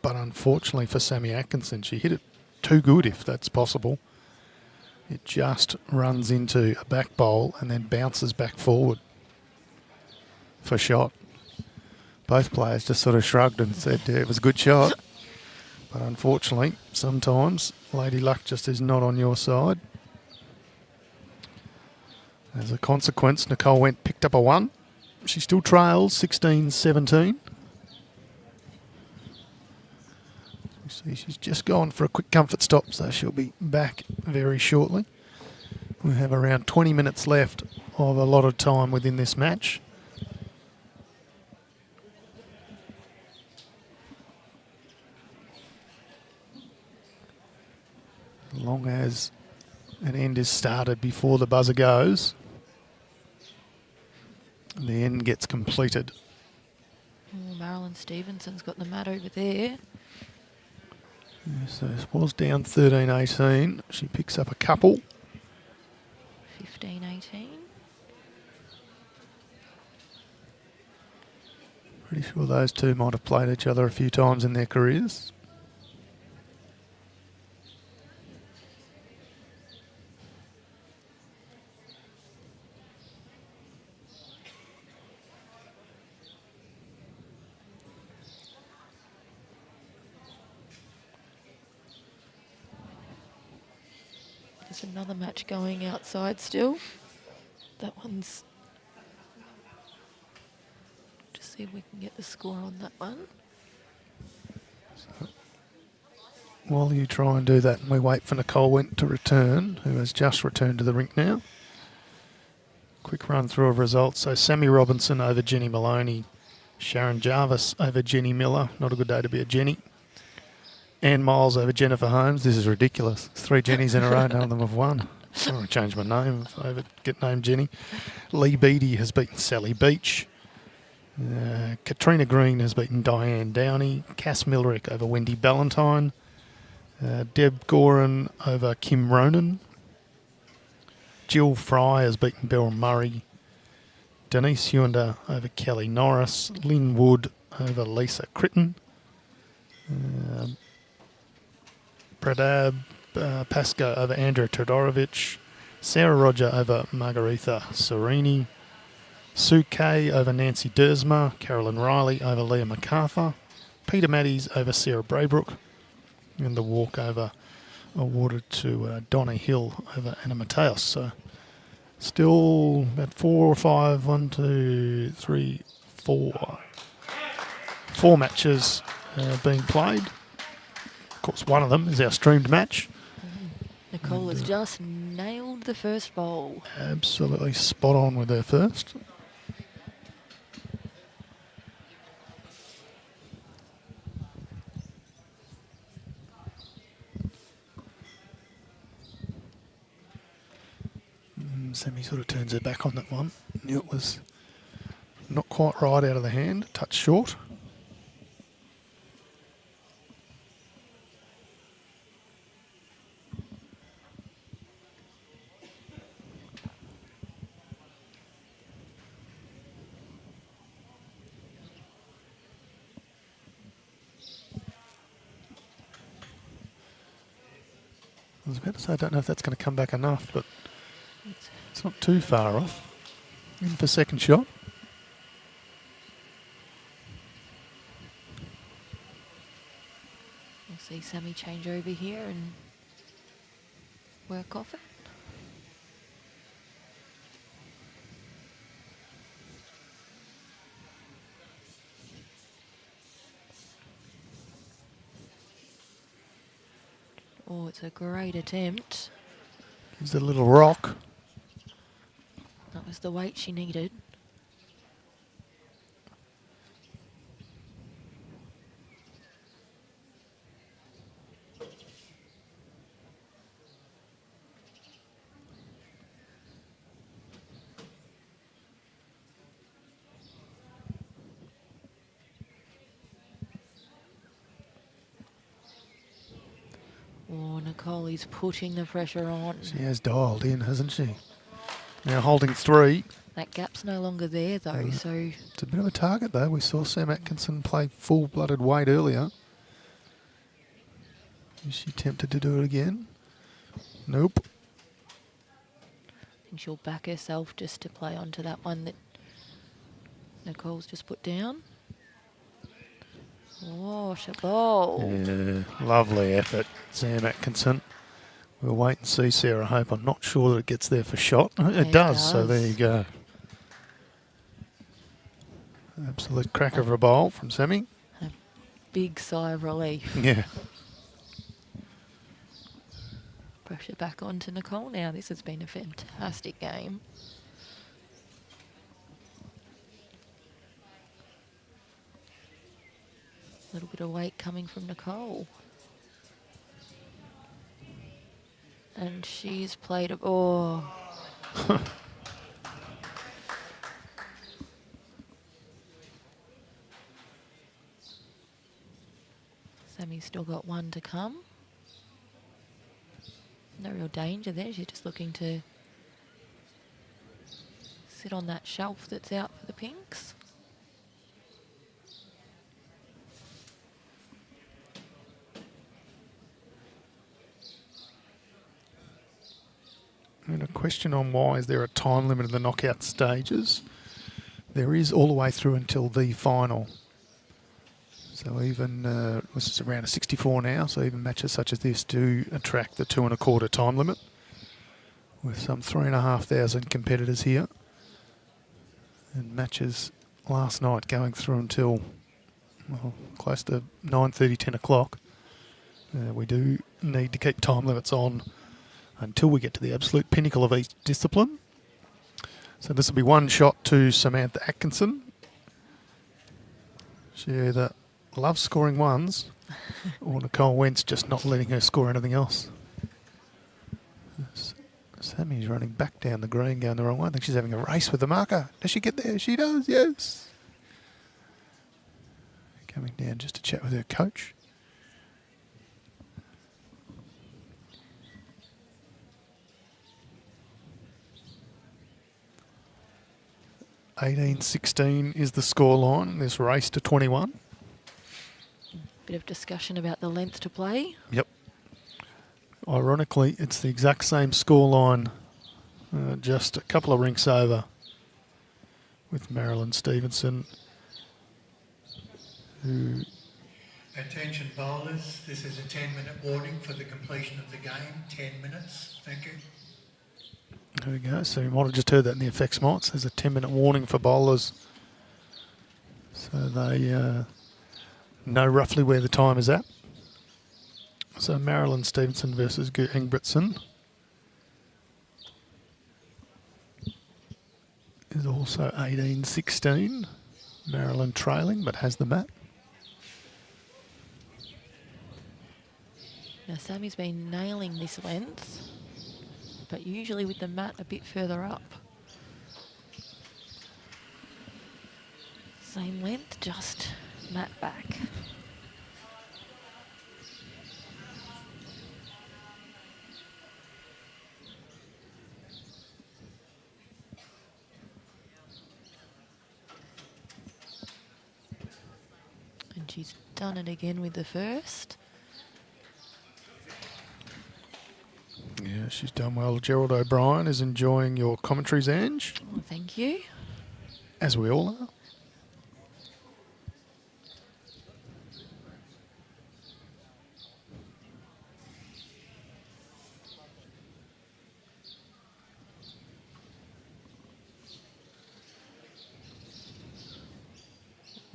but unfortunately for Sammy Atkinson, she hit it too good, if that's possible. It just runs into a back bowl and then bounces back forward. for shot. Both players just sort of shrugged and said, yeah, it was a good shot. But unfortunately, sometimes Lady Luck just is not on your side. As a consequence, Nicholle Wendt picked up a 1. She still trails 16-17. You see she's just gone for a quick comfort stop, so she'll be back very shortly. We have around 20 minutes left of a lot of time within this match. As long as an end is started before the buzzer goes, the end gets completed. Oh, Marilyn Stevenson's got the mat over there. Yeah, so it was down 13-18. She picks up a couple. 15-18. Pretty sure those two might have played each other a few times in their careers. There's another match going outside still. That one's... Just see if we can get the score on that one. So, while you try and do that, and we wait for Nicholle Wendt to return, who has just returned to the rink now. Quick run through of results. So Sammy Robinson over Jenny Maloney. Sharon Jarvis over Jenny Miller. Not a good day to be a Jenny. Ann Miles over Jennifer Holmes. This is ridiculous. 3 Jennies in a row, none of them have won. I'm going to change my name if I ever get named Jenny. Lee Beattie has beaten Sally Beach. Katrina Green has beaten Diane Downey. Cass Millerick over Wendy Ballantyne. Deb Goran over Kim Ronan. Jill Fry has beaten Beryl Murray. Denise Huender over Kelly Norris. Lynn Wood over Lisa Critton. Pradab Pasco over Andrea Todorovich. Sarah Roger over Margaretha Serini. Sue Kay over Nancy Dersma. Carolyn Riley over Leah MacArthur. Peter Maddies over Sarah Braybrook. And the walkover awarded to Donna Hill over Anna Mateos. So still about 4 or 5, 1, 2, 3, 4. 4 matches being played. Of course, one of them is our streamed match. Nicholle has just nailed the first bowl. Absolutely spot on with her first. Sammy sort of turns her back on that one. Knew it was not quite right out of the hand, touch short. I was about to say, I don't know if that's going to come back enough, but it's not too far off. In for second shot. We'll see Sammy change over here and work off it. Oh, it's a great attempt. Gives it a little rock. That was the weight she needed. Oh, Nicholle is putting the pressure on. She has dialed in, hasn't she? Now holding 3. That gap's no longer there, though, so... It's a bit of a target, though. We saw Sam Atkinson play full-blooded weight earlier. Is she tempted to do it again? Nope. I think she'll back herself just to play onto that one that Nicolle's just put down. Oh, Sherwill. Yeah, lovely effort, Sam Atkinson. We'll wait and see, Sarah Hope. I'm not sure that it gets there for shot. It does, so there you go. Absolute cracker of a bowl from Sammy. A big sigh of relief. Yeah. Pressure back onto Nicholle now. This has been a fantastic game. A little bit of weight coming from Nicholle. And she's played a... Oh. Sammy's still got one to come. No real danger there. She's just looking to sit on that shelf that's out for the pinks. And a question on why is there a time limit in the knockout stages? There is all the way through until the final. So even, this is around a 64 now, so even matches such as this do attract the 2 1/4 time limit, with some 3,500 competitors here. And matches last night going through until, well, close to 9:30, 10 o'clock. We do need to keep time limits on until we get to the absolute pinnacle of each discipline. So this will be one shot to Samantha Atkinson. She either loves scoring ones, or Nicholle Wendt's just not letting her score anything else. Sammy's running back down the green, going the wrong way. I think she's having a race with the marker. Does she get there? She does, yes. Coming down just to chat with her coach. (18-16) is the scoreline. This race to 21. Bit of discussion about the length to play. Yep. Ironically, it's the exact same scoreline, just a couple of rinks over, with Marilyn Stevenson, who... Attention bowlers, this is a 10-minute warning for the completion of the game. 10 minutes. Thank you. There we go. So you might have just heard that in the effects mics. There's a 10-minute warning for bowlers, so they know roughly where the time is at. So Marilyn Stevenson versus Gu Ingebrigtsen is also 18-16. Marilyn trailing, but has the mat. Now Sammy's been nailing this length, but usually with the mat a bit further up. Same length, just mat back. And she's done it again with the first. Yeah, she's done well. Gerald O'Brien is enjoying your commentaries, Ange. Oh, thank you. As we all are.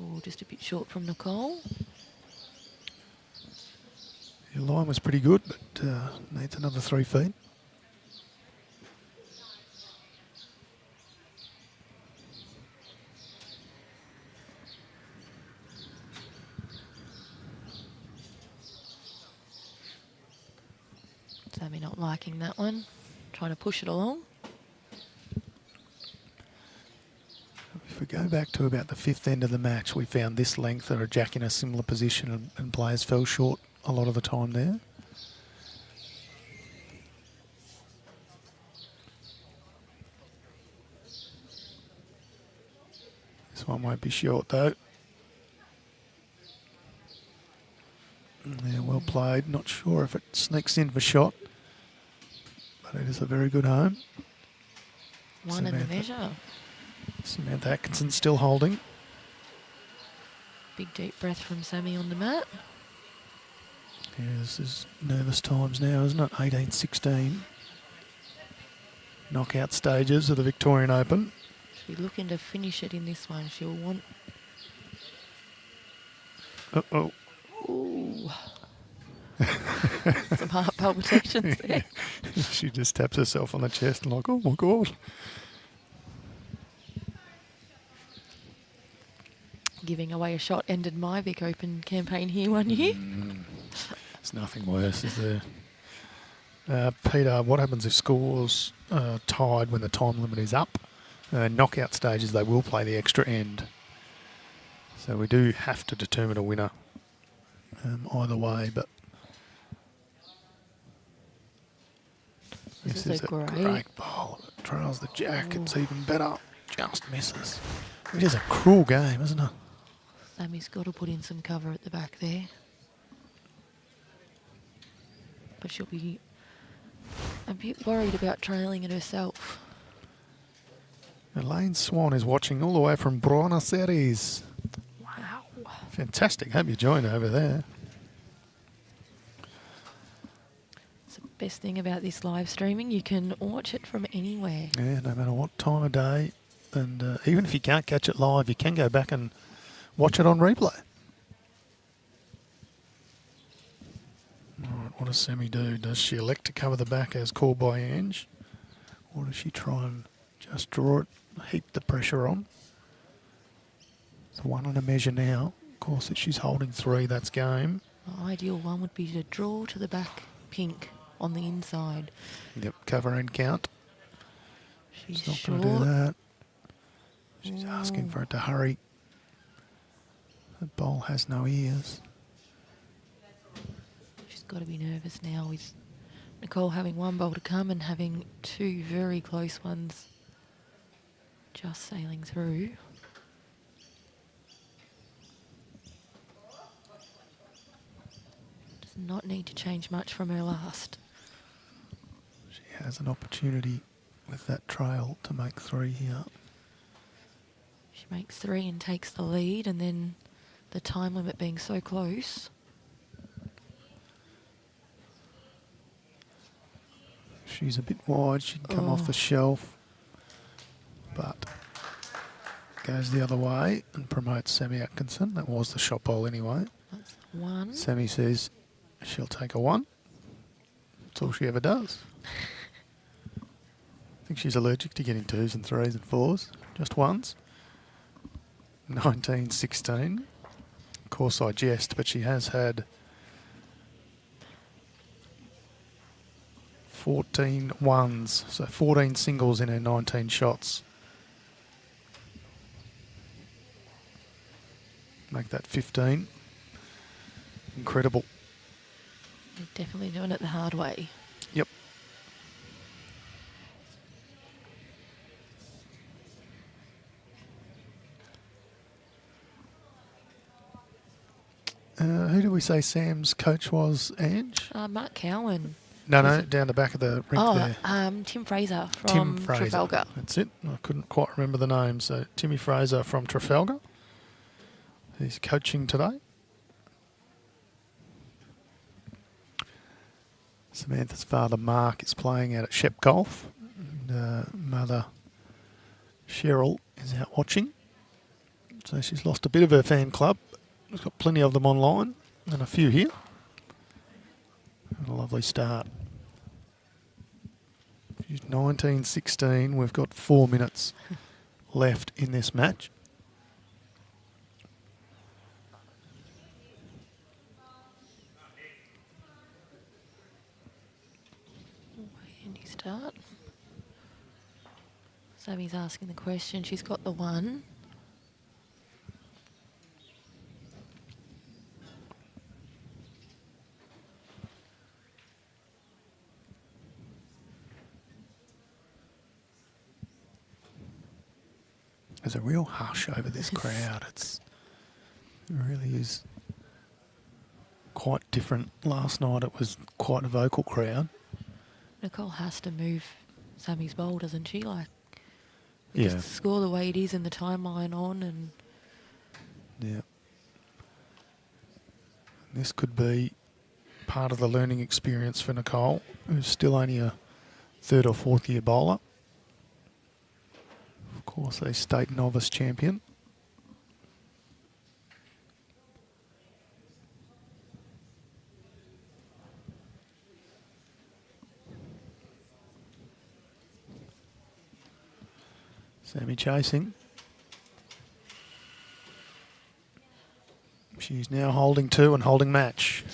Oh, just a bit short from Nicholle. Your line was pretty good, but needs another 3 feet. Sammy not liking that one. Trying to push it along. If we go back to about the 5th end of the match, we found this length or a jack in a similar position, and players fell short a lot of the time there. This one won't be short though. Yeah, well played. Not sure if it sneaks in for shot, but it is a very good home. One in the Samantha. measure. Samantha Atkinson still holding. Big deep breath from Sammy on the mat. Yeah, this is nervous times now, isn't it? 18-16. Knockout stages of the Victorian Open. She'll be looking to finish it in this one. She'll want... Uh-oh. Ooh. Some heart palpitations there. She just taps herself on the chest and like, oh my God. Giving away a shot ended my Vic Open campaign here one year. There's nothing worse, is there? Peter, what happens if scores tied when the time limit is up? Knockout stages, they will play the extra end. So we do have to determine a winner either way, but This is a great bowl. It trails the jack, it's even better. Just misses. It is a cruel game, isn't it? Sammy's got to put in some cover at the back there. But she'll be a bit worried about trailing it herself. Elaine Swan is watching all the way from Buenos Aires. Wow. Fantastic. Hope you joined over there. It's the best thing about this live streaming. You can watch it from anywhere. Yeah, no matter what time of day. And even if you can't catch it live, you can go back and watch it on replay. All right, what does Sammy do? Does she elect to cover the back as called by Ange? Or does she try and just draw it, heap the pressure on? It's one on a measure now. Of course, if she's holding 3, that's game. The ideal one would be to draw to the back pink on the inside. Yep, cover and count. She's not short. going to do that. She's asking for it to hurry. The bowl has no ears. She's got to be nervous now with Nicholle having one bowl to come and having 2 very close ones just sailing through. Does not need to change much from her last. She has an opportunity with that trail to make 3 here. She makes 3 and takes the lead, and then the time limit being so close. She's a bit wide. She'd come off the shelf, but goes the other way and promotes Sammy Atkinson. That was the shot bowl anyway. That's 1. Sammy says she'll take a 1. That's all she ever does. I think she's allergic to getting 2s and 3s and 4s. Just 1s. 19-16. Of course I jest, but she has had 14 1s, so 14 singles in her 19 shots. Make that 15. Incredible. They're definitely doing it the hard way. Yep. Who did we say Sam's coach was, Ange? Mark Cowan. No, down the back of the rink there. Tim Fraser Tim from Fraser. Trafalgar. That's it. I couldn't quite remember the name. So Timmy Fraser from Trafalgar. He's coaching today. Samantha's father, Mark, is playing out at Shep Golf. And mother, Cheryl, is out watching. So she's lost a bit of her fan club. She's got plenty of them online and a few here. And a lovely start. She's 19-16. We've got 4 minutes left in this match. Handy start. Sammy's asking the question. She's got the 1. There's a real hush over this crowd. It really is quite different. Last night it was quite a vocal crowd. Nicholle has to move Sammy's bowl, doesn't she? Like, Yeah. Just score the way it is and the timeline on, and Yeah. This could be part of the learning experience for Nicholle, who's still only a 3rd or 4th year bowler. Of course, a state novice champion. Sammy chasing. She's now holding 2 and holding match.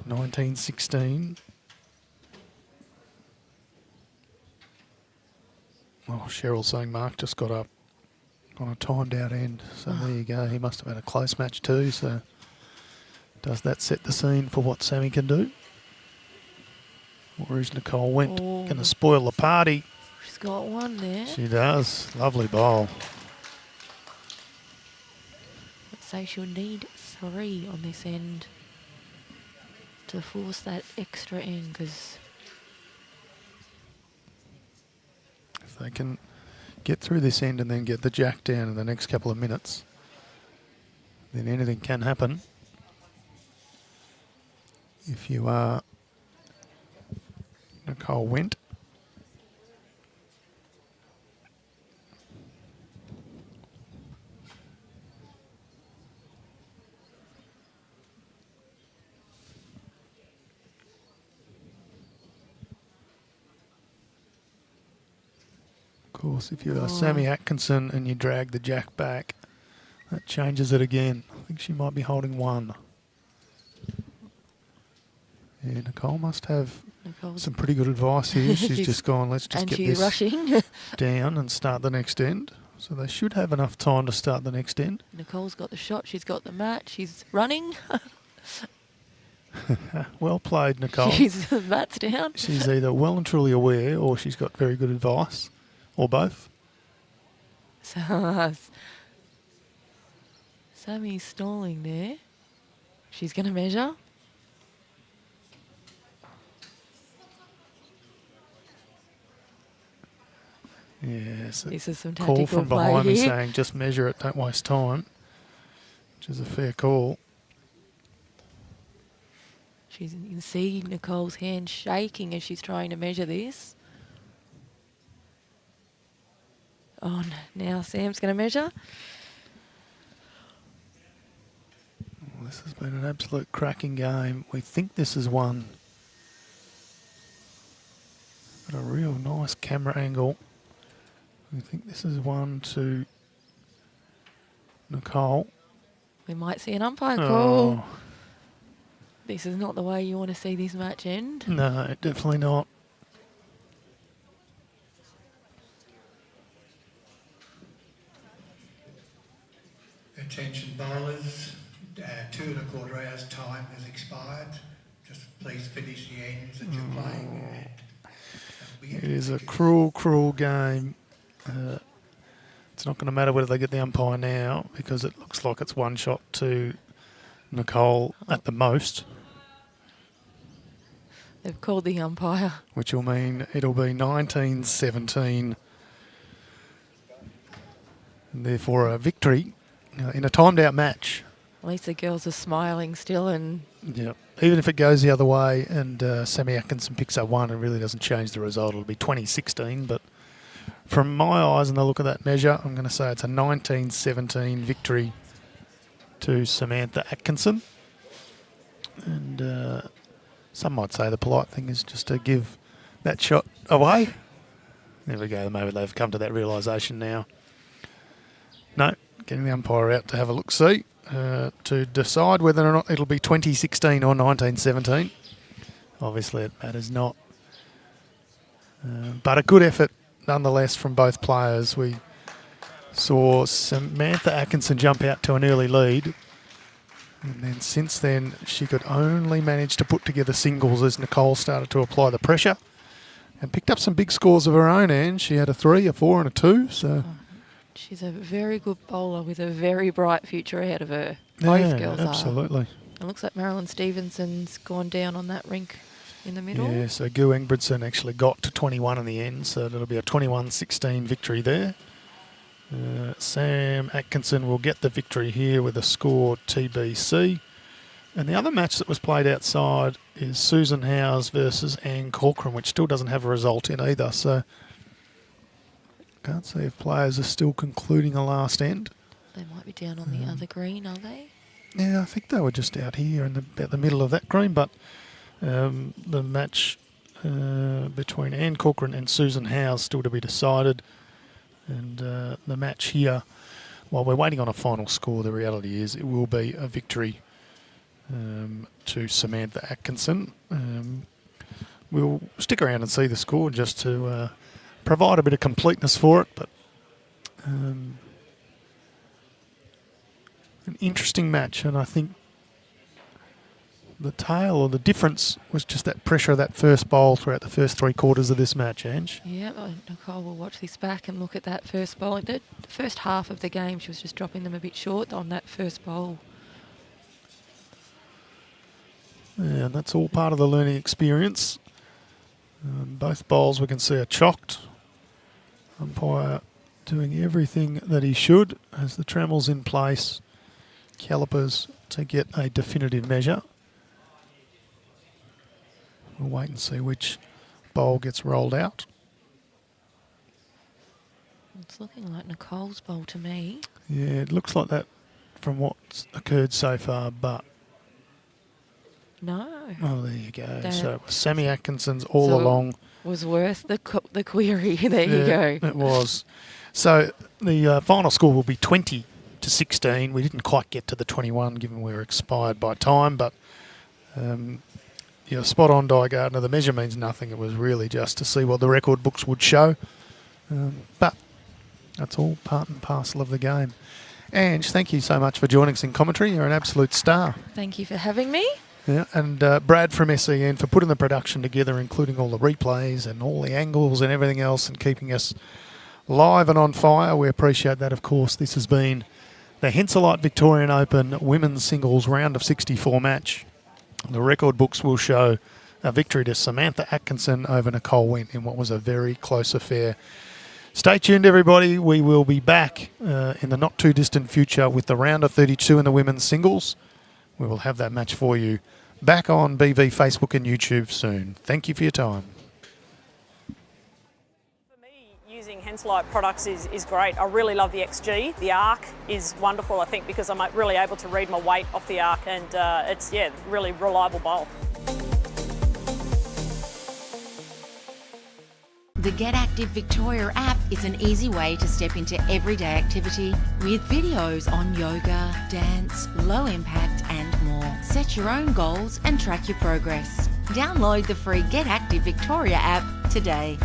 19-16. Oh, Sherwill saying Mark just got up on a timed out end. So there you go. He must have had a close match too. So does that set the scene for what Sammy can do? Or is Nicholle Wendt going to spoil the party? she's got one there. She does. Lovely bowl. Let's say she'll need 3 on this end to force that extra in, because If they can get through this end and then get the jack down in the next couple of minutes, then anything can happen. If you are Nicholle Wendt. Of course, if you are Sammy Atkinson and you drag the jack back, that changes it again. I think she might be holding 1. Yeah, Nicholle must have some pretty good advice here. She's just gone, let's just get this rushing. down and start the next end. So they should have enough time to start the next end. Nicholle's got the shot, she's got the match, she's running. Well played, Nicholle. She's that's down. She's either well and truly aware or she's got very good advice, or both. So, Sammy's stalling there. She's going to measure. Yes. This is some Call tactical from play behind me here. saying just measure it, don't waste time, which is a fair call. You can see Nicholle's hand shaking as she's trying to measure this. Oh, now Sam's going to measure. Well, this has been an absolute cracking game. We think this is one. Got a real nice camera angle. We think this is one to Nicholle. We might see an umpire call. Oh, This is not the way you want to see this match end. no, definitely not. Attention bowlers, 2 1/4 hours time has expired. Just please finish the ends that you're playing. And that'll be It is a cruel, cruel game. It's not going to matter whether they get the umpire now because it looks like it's 1 shot to Nicholle at the most, They've called the umpire. which will mean it'll be 19-17 and therefore a victory in a timed out match. At least the girls are smiling still, and Yeah. Even if it goes the other way and Sammy Atkinson picks up 1, it really doesn't change the result. It'll be 20-16, but from my eyes and the look of that measure, I'm going to say it's a 19-17 victory to Samantha Atkinson. And some might say the polite thing is just to give that shot away. There we go. Maybe they've come to that realisation now. No, getting the umpire out to have a look-see to decide whether or not it'll be 20-16 or 19-17. Obviously, it matters not. But a good effort nonetheless from both players. We saw Samantha Atkinson jump out to an early lead. And then since then, she could only manage to put together singles as Nicholle started to apply the pressure and picked up some big scores of her own. And she had a 3, a 4 and a 2. So she's a very good bowler with a very bright future ahead of her. Both girls absolutely. are. It looks like Marilyn Stevenson's gone down on that rink in the middle. Yeah, so Gu Engbridson actually got to 21 in the end, so it'll be a 21-16 victory there. Sam Atkinson will get the victory here with a score TBC. And the other match that was played outside is Susan Howes versus Anne Corcoran, which still doesn't have a result in either. So can't see if players are still concluding a last end. They might be down on the other green, are they? Yeah, I think they were just out here in about the middle of that green, but the match between Anne Corcoran and Susan Howes still to be decided. And the match here, while we're waiting on a final score, the reality is it will be a victory to Samantha Atkinson. We'll stick around and see the score just to provide a bit of completeness for it, but an interesting match, and I think the tale or the difference was just that pressure of that first bowl throughout the first 3 quarters of this match, Ange. Yeah, Nicholle will watch this back and look at that first bowl. The first half of the game, she was just dropping them a bit short on that first bowl. Yeah, and that's all part of the learning experience. Both bowls we can see are chocked. Umpire doing everything that he should as the trammel's in place. Calipers to get a definitive measure. We'll wait and see which bowl gets rolled out. It's looking like Nicholle's bowl to me. Yeah, it looks like that from what's occurred so far, but... No. Oh, there you go. That So it was Sammy Atkinson's all so along. Was worth the query. There you go. It was. So the final score will be 20-16. We didn't quite get to the 21 given we were expired by time, but you're spot on, Di Gardner. The measure means nothing. It was really just to see what the record books would show. But that's all part and parcel of the game. Ange, thank you so much for joining us in commentary. You're an absolute star. Thank you for having me. Yeah, and Brad from SEN for putting the production together, including all the replays and all the angles and everything else, and keeping us live and on fire. We appreciate that, of course. This has been the Henselite Victorian Open Women's Singles Round of 64 match. The record books will show a victory to Samantha Atkinson over Nicholle Wendt in what was a very close affair. Stay tuned, everybody. We will be back in the not-too-distant future with the round of 32 in the women's singles. We will have that match for you back on BV Facebook and YouTube soon. Thank you for your time. For me, using Henselite products is great. I really love the XG. The arc is wonderful, I think, because I'm really able to read my weight off the arc, and it's, yeah, really reliable bowl. The Get Active Victoria app is an easy way to step into everyday activity with videos on yoga, dance, low impact and more. Set your own goals and track your progress. Download the free Get Active Victoria app today.